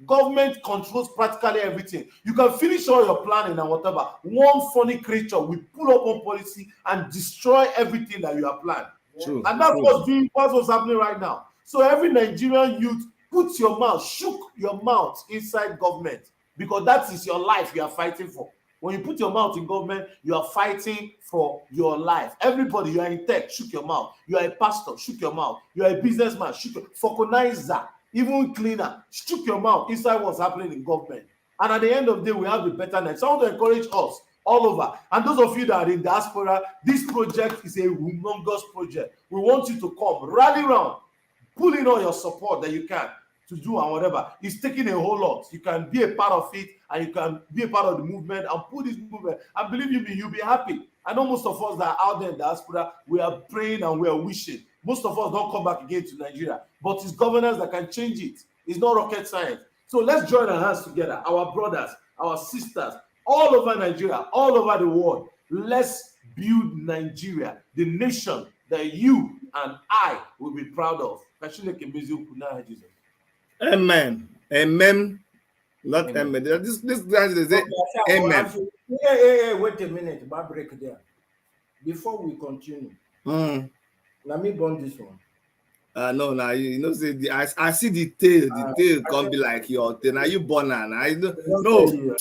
Government controls practically everything. You can finish all your planning and whatever. One funny creature will pull up on policy and destroy everything that you have planned. True, And that's true. what's happening right now. So every Nigerian youth, put your mouth, shook your mouth inside government, because that is your life you are fighting for. When you put your mouth in government, you are fighting for your life. Everybody, you are in tech, shook your mouth. You are a pastor, shook your mouth. You are a businessman, shook your Foconizer, even cleaner, shook your mouth inside what's happening in government. And at the end of the day, we have a better night. So I want to encourage us all over. And those of you that are in diaspora, this project is a humongous project. We want you to come, rally around, pull in all your support that you can to do and whatever. It's taking a whole lot. You can be a part of it and you can be a part of the movement and put this movement. And believe you me, you'll be happy. I know most of us that are out there in diaspora, we are praying and we are wishing. Most of us don't come back again to Nigeria, but it's governance that can change it. It's not rocket science. So let's join our hands together, our brothers, our sisters, all over Nigeria, all over the world. Let's build Nigeria, the nation that you and I will be proud of. Jesus. Amen. Amen. Not Amen. amen. This guy is say amen. Hey, wait a minute. But break there. Before we continue, let me burn this one. No, now you know say I see the tail. The tail can't be like your tail. Now you born and I don't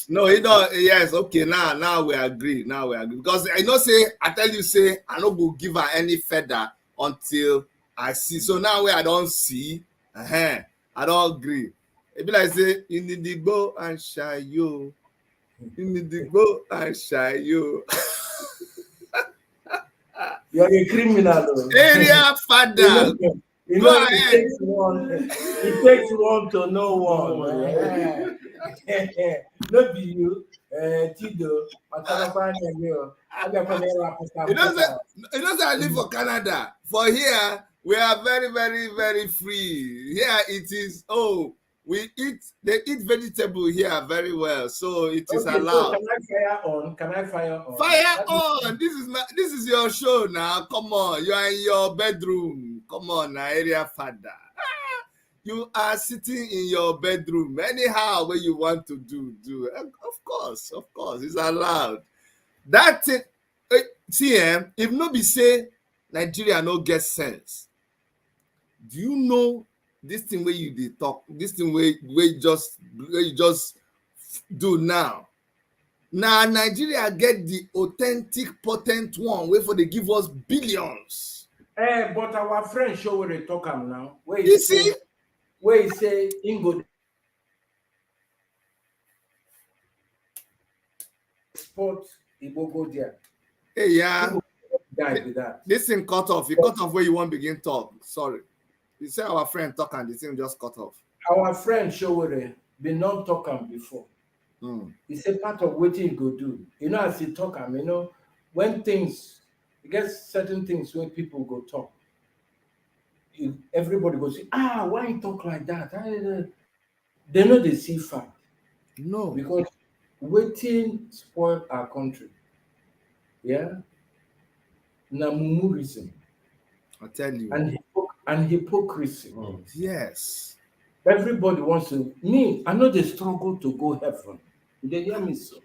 no, you don't. Yes, okay. Now we agree. Now we agree because I know say I tell you say I no go give her any feather until I see. So now where I don't see, I don't agree. It be like say you need to go and shy you. You need to go and shy you. You are a criminal. Area Fada. Go ahead. It takes one to know one. No be you, Tido, You know say I live for Canada. For here, we are very, very, very free. Here it is. They eat vegetable here very well, so it is allowed. So can I fire on? Can I fire on? Fire on! This is your show now. Come on, you are in your bedroom. Come on, now, area Fada. You are sitting in your bedroom. Anyhow, what you want to do. Of course, it's allowed. That thing, see, if nobody say Nigeria no get sense, do you know this thing where you dey talk, this thing where you just do now? Now Nigeria get the authentic, potent one where for they give us billions. But our friend show where they talk am now. You see? Where he say Ingo sport Igbo go there. Hey, yeah. That. This thing cut off. You cut off where you won't begin talk. Sorry. You say our friend talk and the thing just cut off. Our friend show where they been not talking before. It's a part of what he go do. You know, as he talk, you know, when things, you get certain things when people go talk, everybody goes, why you talk like that? They know they see fact. No. Because waiting spoil our country. Yeah? Namumurism. I tell you. And hypocrisy. Yes. Everybody wants to. I know they struggle to go heaven. They hear me so.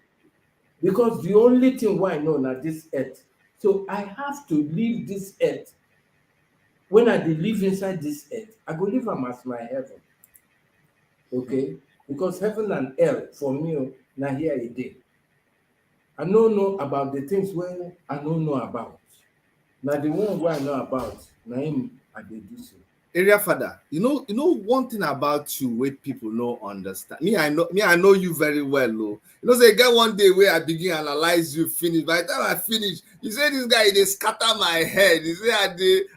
Because the only thing why I know now this earth. So I have to leave this earth. When I live inside this earth, I go live them as my heaven. Okay? Because heaven and hell for me, now here a day. I don't know about the things where I don't know about. Now the one where I know about, now him I do so. Area Fada, you know one thing about you where people don't understand. I know you very well, though. You know, say get one day where I begin analyze you finish. By the time I finish, you say this guy they scatter my head. You say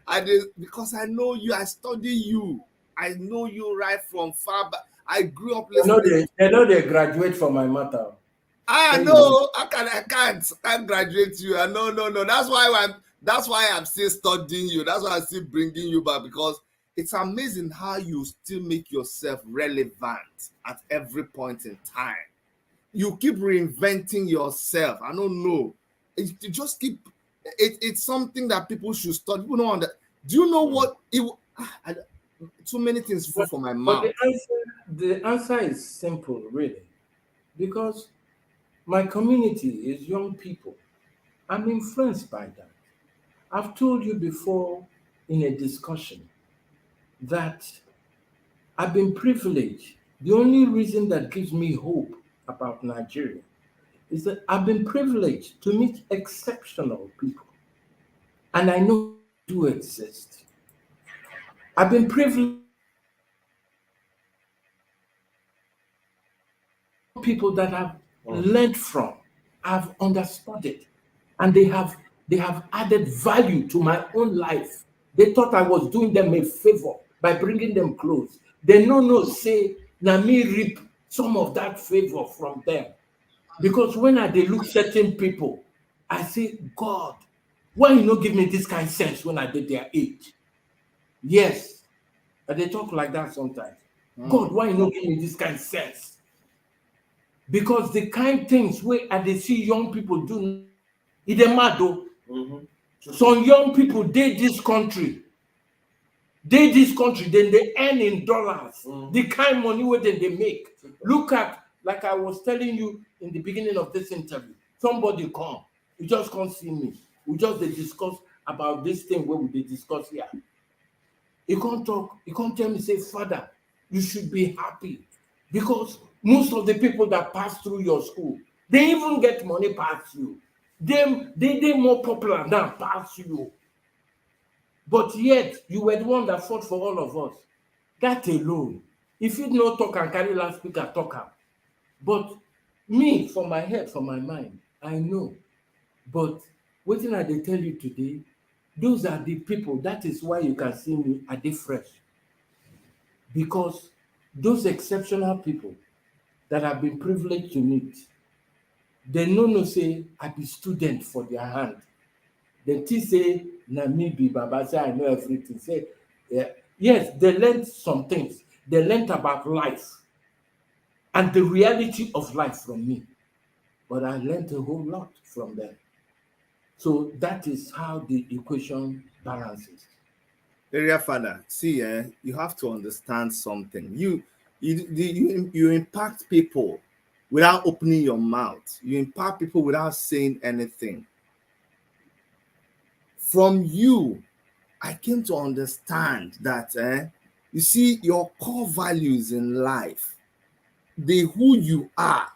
I did because I know you, I study you. I know you right from far back. I grew up listening. They know they graduate from my matter. I know I can't graduate you. No. That's why I'm still studying you. That's why I'm still bringing you back, because it's amazing how you still make yourself relevant at every point in time. You keep reinventing yourself. I don't know. You just keep. It's something that people should study. People don't understand. Do you know what? Too many things fall for my mouth. But the answer is simple, really, because my community is young people. I'm influenced by that. I've told you before in a discussion that I've been privileged. The only reason that gives me hope about Nigeria is that I've been privileged to meet exceptional people. And I know they do exist. I've been privileged people that I've learned from, I've understood it, and they have added value to my own life. They thought I was doing them a favor by bringing them close. They no say, na me reap some of that favor from them. Because when they look certain people, I say, God, why you not give me this kind of sense when I did their age? Yes, and they talk like that sometimes. God, why you not give me this kind of sense? Because the kind things where they see young people do, it's a mad though. Some young people did this country. They this country, then they earn in dollars. The kind money where then they make. Look at, like I was telling you in the beginning of this interview, somebody come, you just can't see me. We just they discuss about this thing where we discuss here. You can't talk, you can't tell me, say, Father, you should be happy. Because most of the people that pass through your school, they even get money past you. They more popular than past you. But yet, you were the one that fought for all of us. That alone. If you not talk and carry loudspeaker, talk am. But me, for my head, for my mind, I know. But what I dey tell you today, those are the people. That is why you can see me at the fresh. Because those exceptional people that have been privileged to meet, they no say I be student for their hand. They think say na me be Baba, say I know everything. Say yeah. Yes, they learned some things. They learned about life and the reality of life from me. But I learned a whole lot from them. So that is how the equation balances. Area Fada, see, you have to understand something. You impact people without opening your mouth. You impact people without saying anything. From you, I came to understand that you see your core values in life, the who you are.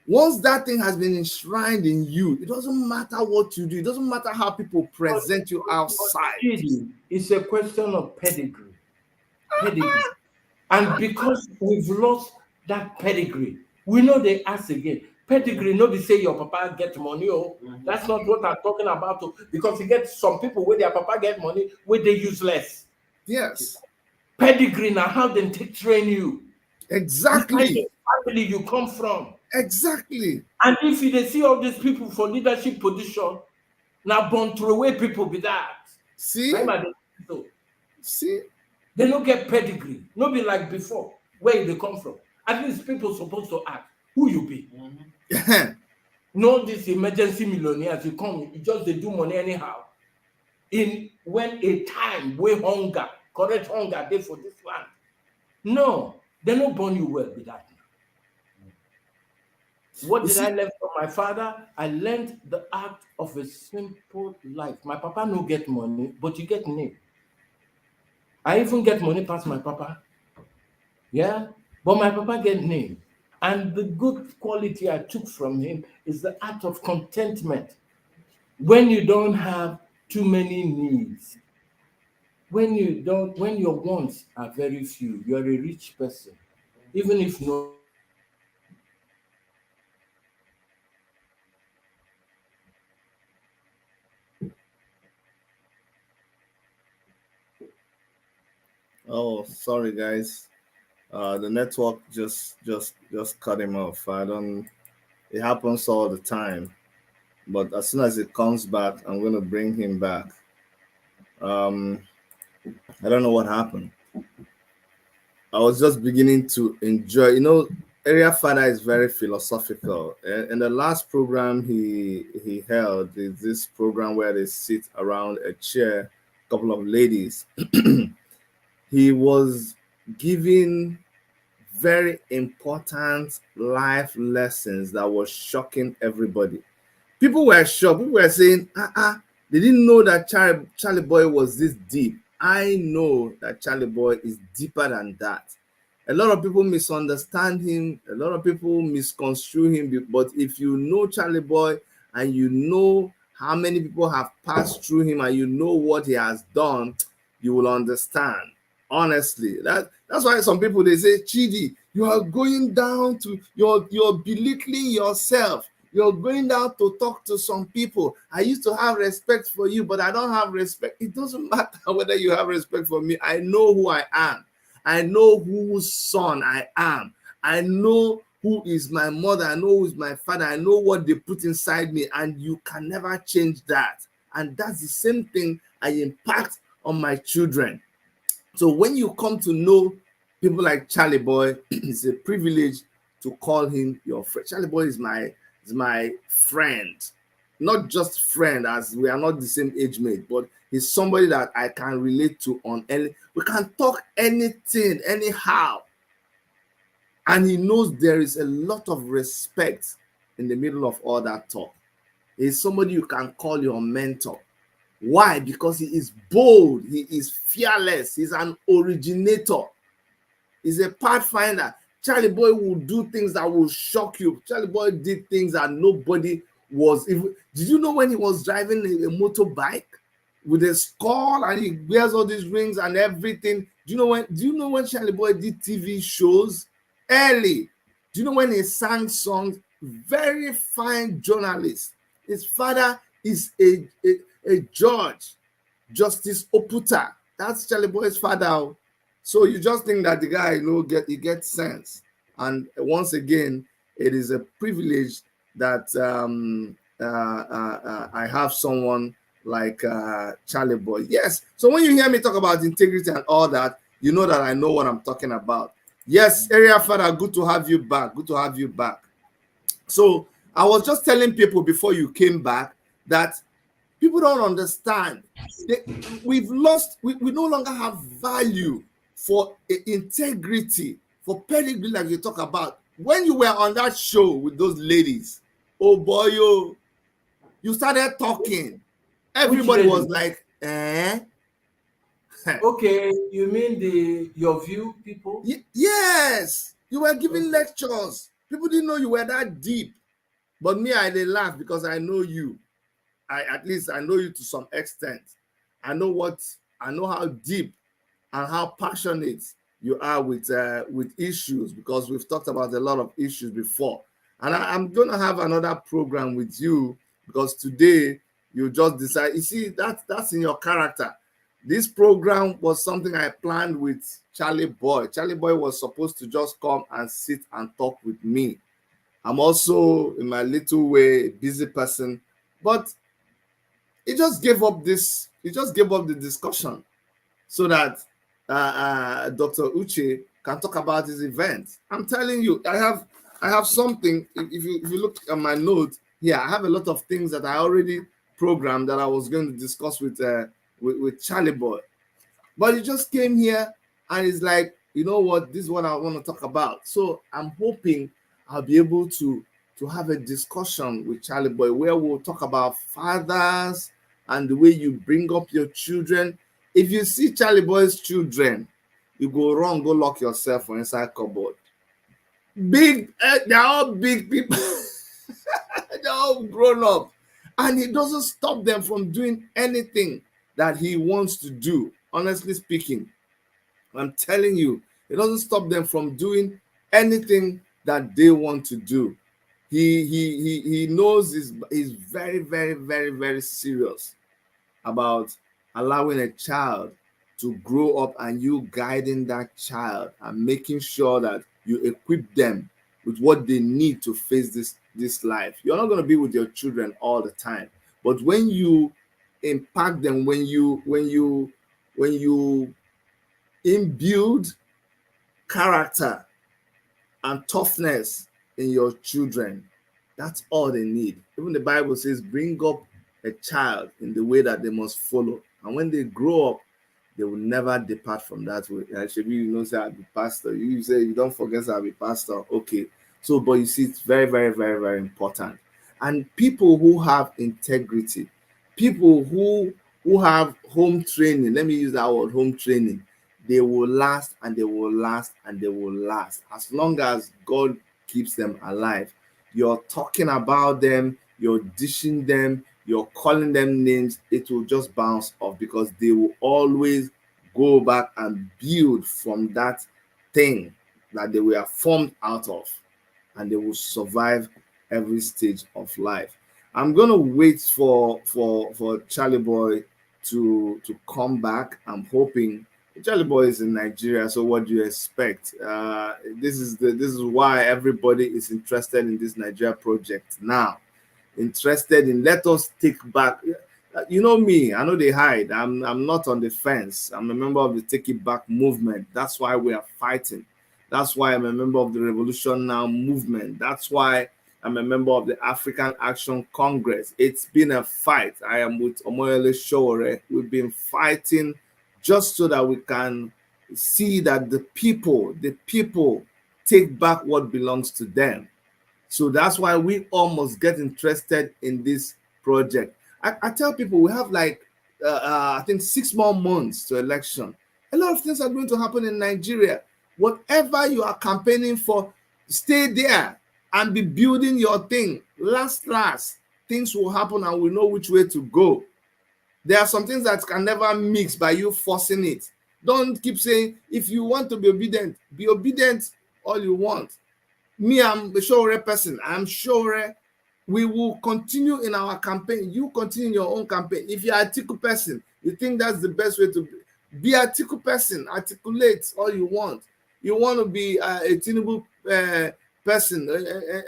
Once that thing has been enshrined in you, it doesn't matter what you do. It doesn't matter how people present you outside. It's a question of pedigree. Pedigree. And because we've lost that pedigree, we know they ask again. Pedigree, no be say your papa get money. Oh, that's not what I'm talking about. Oh, because you get some people where their papa get money, where they useless. Yes. Pedigree now how they take train you. Exactly. The family you come from. Exactly. And if you see all these people for leadership position, now born throw away people be that. See? See? They don't get pedigree. No be like before, where they come from. At least people supposed to ask who you be. No, this emergency millionaires, you come, you just they do money anyhow. In when a time where hunger, correct hunger there for this land. No, they don't born you well with that. What did I learn from my father? I learned the art of a simple life. My papa no get money, but you get name. I even get money past my papa. Yeah, but my papa get name. And the good quality I took from him is the art of contentment. When you don't have too many needs, when your wants are very few, you're a rich person. Even if no Oh, sorry guys. The network just cut him off. It happens all the time. But as soon as it comes back, I'm gonna bring him back. I don't know what happened. I was just beginning to enjoy. Area Fada is very philosophical. In the last program he held is this program where they sit around a chair, a couple of ladies. He was giving very important life lessons that was shocking everybody. People were shocked. People were saying, they didn't know that Charlie Boy was this deep. I know that Charlie Boy is deeper than that. A lot of people misunderstand him. A lot of people misconstrue him. But if you know Charlie Boy and you know how many people have passed through him and you know what he has done, you will understand. Honestly, that's why some people they say, Chidi, you are going down to you're belittling yourself. You're going down to talk to some people. I used to have respect for you, but I don't have respect. It doesn't matter whether you have respect for me. I know who I am. I know whose son I am. I know who is my mother. I know who is my father. I know what they put inside me, and you can never change that. And that's the same thing I impact on my children. So when you come to know people like Charlie Boy, it's a privilege to call him your friend. Charlie Boy is my friend. not just friend, as we are not the same age mate, but he's somebody that I can relate to on any. We can talk anything, anyhow. And he knows there is a lot of respect in the middle of all that talk. He's somebody you can call your mentor. Why? Because he is bold, he is fearless, he's an originator, he's a pathfinder. Charlie Boy will do things that will shock you. Charlie Boy did things that nobody was even. Did you know when he was driving a motorbike with a skull and he wears all these rings and everything? Do you know when Charlie Boy did TV shows early? Do you know when he sang songs? Very fine journalist. His father is a judge, Justice Oputa. That's Charlie Boy's father. So you just think that the guy, he gets sense. And once again, it is a privilege that I have someone like Charlie Boy. Yes. So when you hear me talk about integrity and all that, you know that I know what I'm talking about. Yes, Area Fada, good to have you back. Good to have you back. So I was just telling people before you came back that people don't understand. We've lost, we no longer have value for integrity, for pedigree, like you talk about. When you were on that show with those ladies, oh boy, you started talking. Everybody was like, eh? Okay, you mean your view people? Yes, you were giving lectures. People didn't know you were that deep. But me, I did laugh because I know you. At least I know you to some extent. I know how deep and how passionate you are with issues, because we've talked about a lot of issues before. And I'm going to have another program with you, because today you just decide. You see, that's in your character. This program was something I planned with Charlie Boy. Charlie Boy was supposed to just come and sit and talk with me. I'm also, in my little way, a busy person, but he just gave up the discussion so that Dr. Uche can talk about his event. I'm telling you, I have something. If you look at my notes here, I have a lot of things that I already programmed that I was going to discuss with Charlie Boy. But he just came here and he's like, you know what, this is what I want to talk about. So I'm hoping I'll be able to have a discussion with Charlie Boy where we'll talk about fathers and the way you bring up your children. If you see Charlie Boy's children, you go wrong, go lock yourself inside cupboard. Big, they're all big people. They're all grown up. And it doesn't stop them from doing anything that he wants to do. Honestly speaking, I'm telling you, it doesn't stop them from doing anything that they want to do. He knows he's very, very, very, very serious about allowing a child to grow up and you guiding that child and making sure that you equip them with what they need to face this life. You're not going to be with your children all the time, but when you impact them, when you imbue character and toughness in your children, that's all they need. Even the Bible says, bring up a child in the way that they must follow. And when they grow up, they will never depart from that way. Actually, you know, say I'll be pastor. You say you don't forget I'll be pastor. Okay. So, but you see, it's very, very, very, very important. And people who have integrity, people who have home training, let me use that word, home training, they will last and they will last and they will last. As long as God keeps them alive. You're talking about them, you're dishing them, you're calling them names, it will just bounce off because they will always go back and build from that thing that they were formed out of, and they will survive every stage of life. I'm gonna wait for Charlie Boy to come back. I'm hoping Charlie Boy is in Nigeria, so what do you expect? This is why everybody is interested in this Nigeria project now. Interested in, let us take back. You know me, I know they hide. I'm not on the fence. I'm a member of the Take It Back movement. That's why we are fighting. That's why I'm a member of the Revolution Now movement. That's why I'm a member of the African Action Congress. It's been a fight. I am with Omoyele Sowore. We've been fighting just so that we can see that the people take back what belongs to them. So that's why we almost get interested in this project. I tell people we have like, I think 6 more months to election. A lot of things are going to happen in Nigeria. Whatever you are campaigning for, stay there and be building your thing. Last, things will happen and we know which way to go. There are some things that can never mix by you forcing it. Don't keep saying, if you want to be obedient all you want. Me, I'm a Sowore person. I'm Sowore. We will continue in our campaign. You continue in your own campaign. If you're a Atiku person, you think that's the best way to be a Atiku person. Articulate all you want. You want to be a Tinubu person,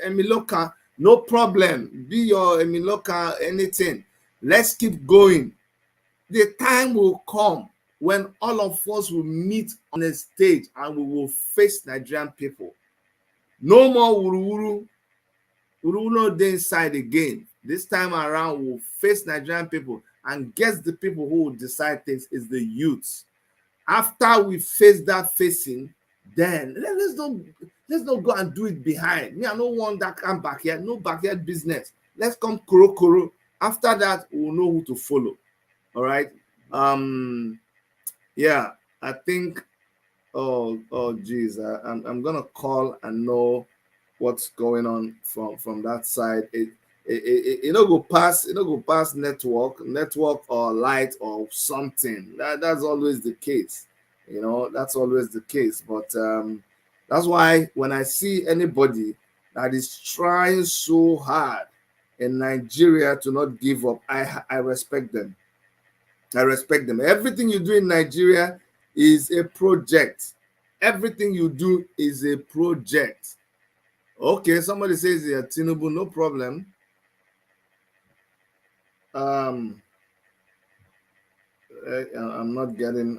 Emiloka, no problem. Be your Emiloka, anything. Let's keep going. The time will come when all of us will meet on a stage and we will face Nigerian people. No more wuruwuru. Wuruwuru no dey inside again. This time around, we'll face Nigerian people, and guess the people who will decide things is the youths. After we face that facing, then let's not go and do it behind. Me, I don't want that kind of backyard, no backyard business. Let's come koro. After that, we'll know who to follow. All right. Yeah, I think. Oh, geez. I'm gonna call and know what's going on from that side. It don't go past network or light or something. That's always the case. That's always the case. But that's why when I see anybody that is trying so hard in Nigeria to not give up, I respect them. I respect them. Everything you do in Nigeria is a project. Everything you do is a project. Okay, somebody says yeah, Tinubu, no problem. I'm not getting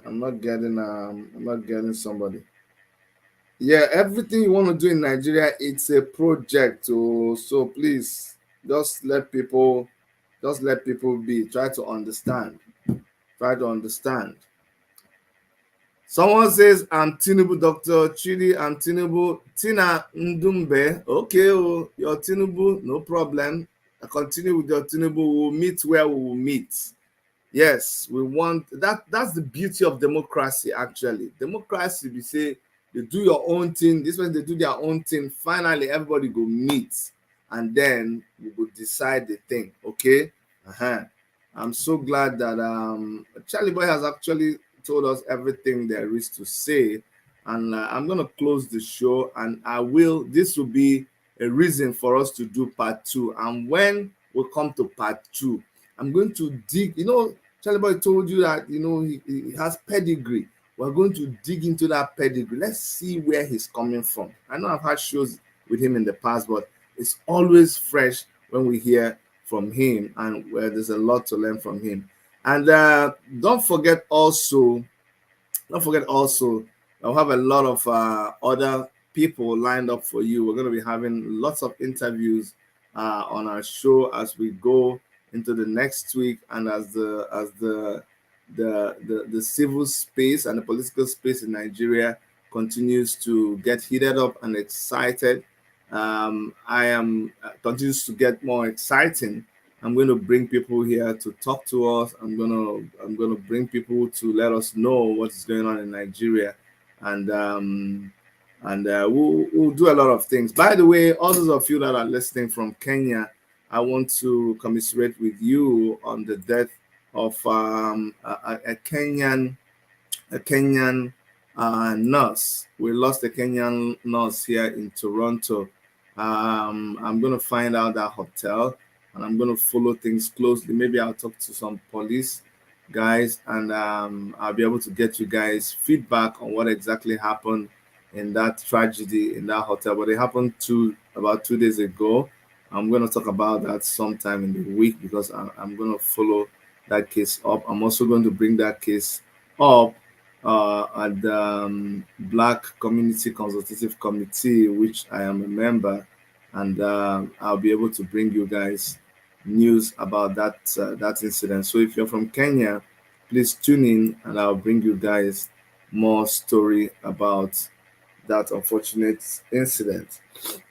somebody. Yeah, everything you want to do in Nigeria, it's a project. So please just let people be. Try to understand. Someone says, I'm Tinubu, Dr. Chidi, I'm Tinubu, Tina Ndumbe. Okay, your Tinubu, no problem. I continue with your Tinubu. We'll meet where we will meet. Yes, we want that. That's the beauty of democracy, actually. Democracy, we say, they do your own thing. This when they do their own thing, finally, everybody go meet. And then we will decide the thing, okay? I'm so glad that Charlie Boy has actually told us everything there is to say, and I'm going to close the show, and this will be a reason for us to do part 2. And when we come to part 2, I'm going to dig, Charlie Boy told you that he has pedigree. We're going to dig into that pedigree. Let's see where he's coming from. I know I've had shows with him in the past, but it's always fresh when we hear from him, and where there's a lot to learn from him. And don't forget also, I'll have a lot of other people lined up for you. We're going to be having lots of interviews on our show as we go into the next week, and as the civil space and the political space in Nigeria continues to get heated up and excited. Continues to get more exciting. I'm going to bring people here to talk to us. I'm going to bring people to let us know what's going on in Nigeria, and we'll do a lot of things. By the way, all those of you that are listening from Kenya, I want to commiserate with you on the death of a Kenyan nurse. We lost a Kenyan nurse here in Toronto. I'm going to find out that hotel, and I'm going to follow things closely. Maybe I'll talk to some police guys, and I'll be able to get you guys feedback on what exactly happened in that tragedy in that hotel. But it happened about 2 days ago. I'm going to talk about that sometime in the week, because I'm going to follow that case up. I'm also going to bring that case up at the Black Community Consultative Committee, which I am a member. and I'll be able to bring you guys news about that incident. So if you're from Kenya, please tune in, and I'll bring you guys more story about that unfortunate incident.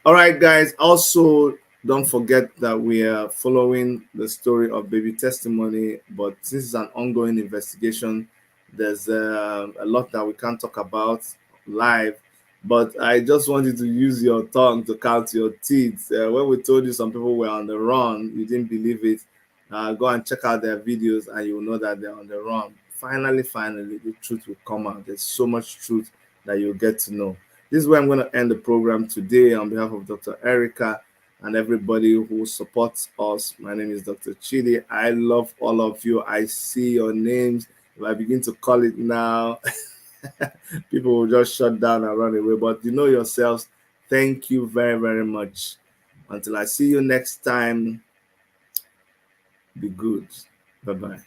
All right, guys. Also, don't forget that we are following the story of baby testimony, but since it's an ongoing investigation, there's a lot that we can't talk about live. But I just wanted to use your tongue to count your teeth. When we told you some people were on the run, you didn't believe it. Go and check out their videos, and you will know that they're on the run. Finally, the truth will come out. There's so much truth that you'll get to know. This is where I'm going to end the program today on behalf of Dr. Erica and everybody who supports us. My name is Dr. Chidi. I love all of you. I see your names. If I begin to call it now, people will just shut down and run away. But you know yourselves. Thank you very, very much. Until I see you next time, be good. Bye-bye.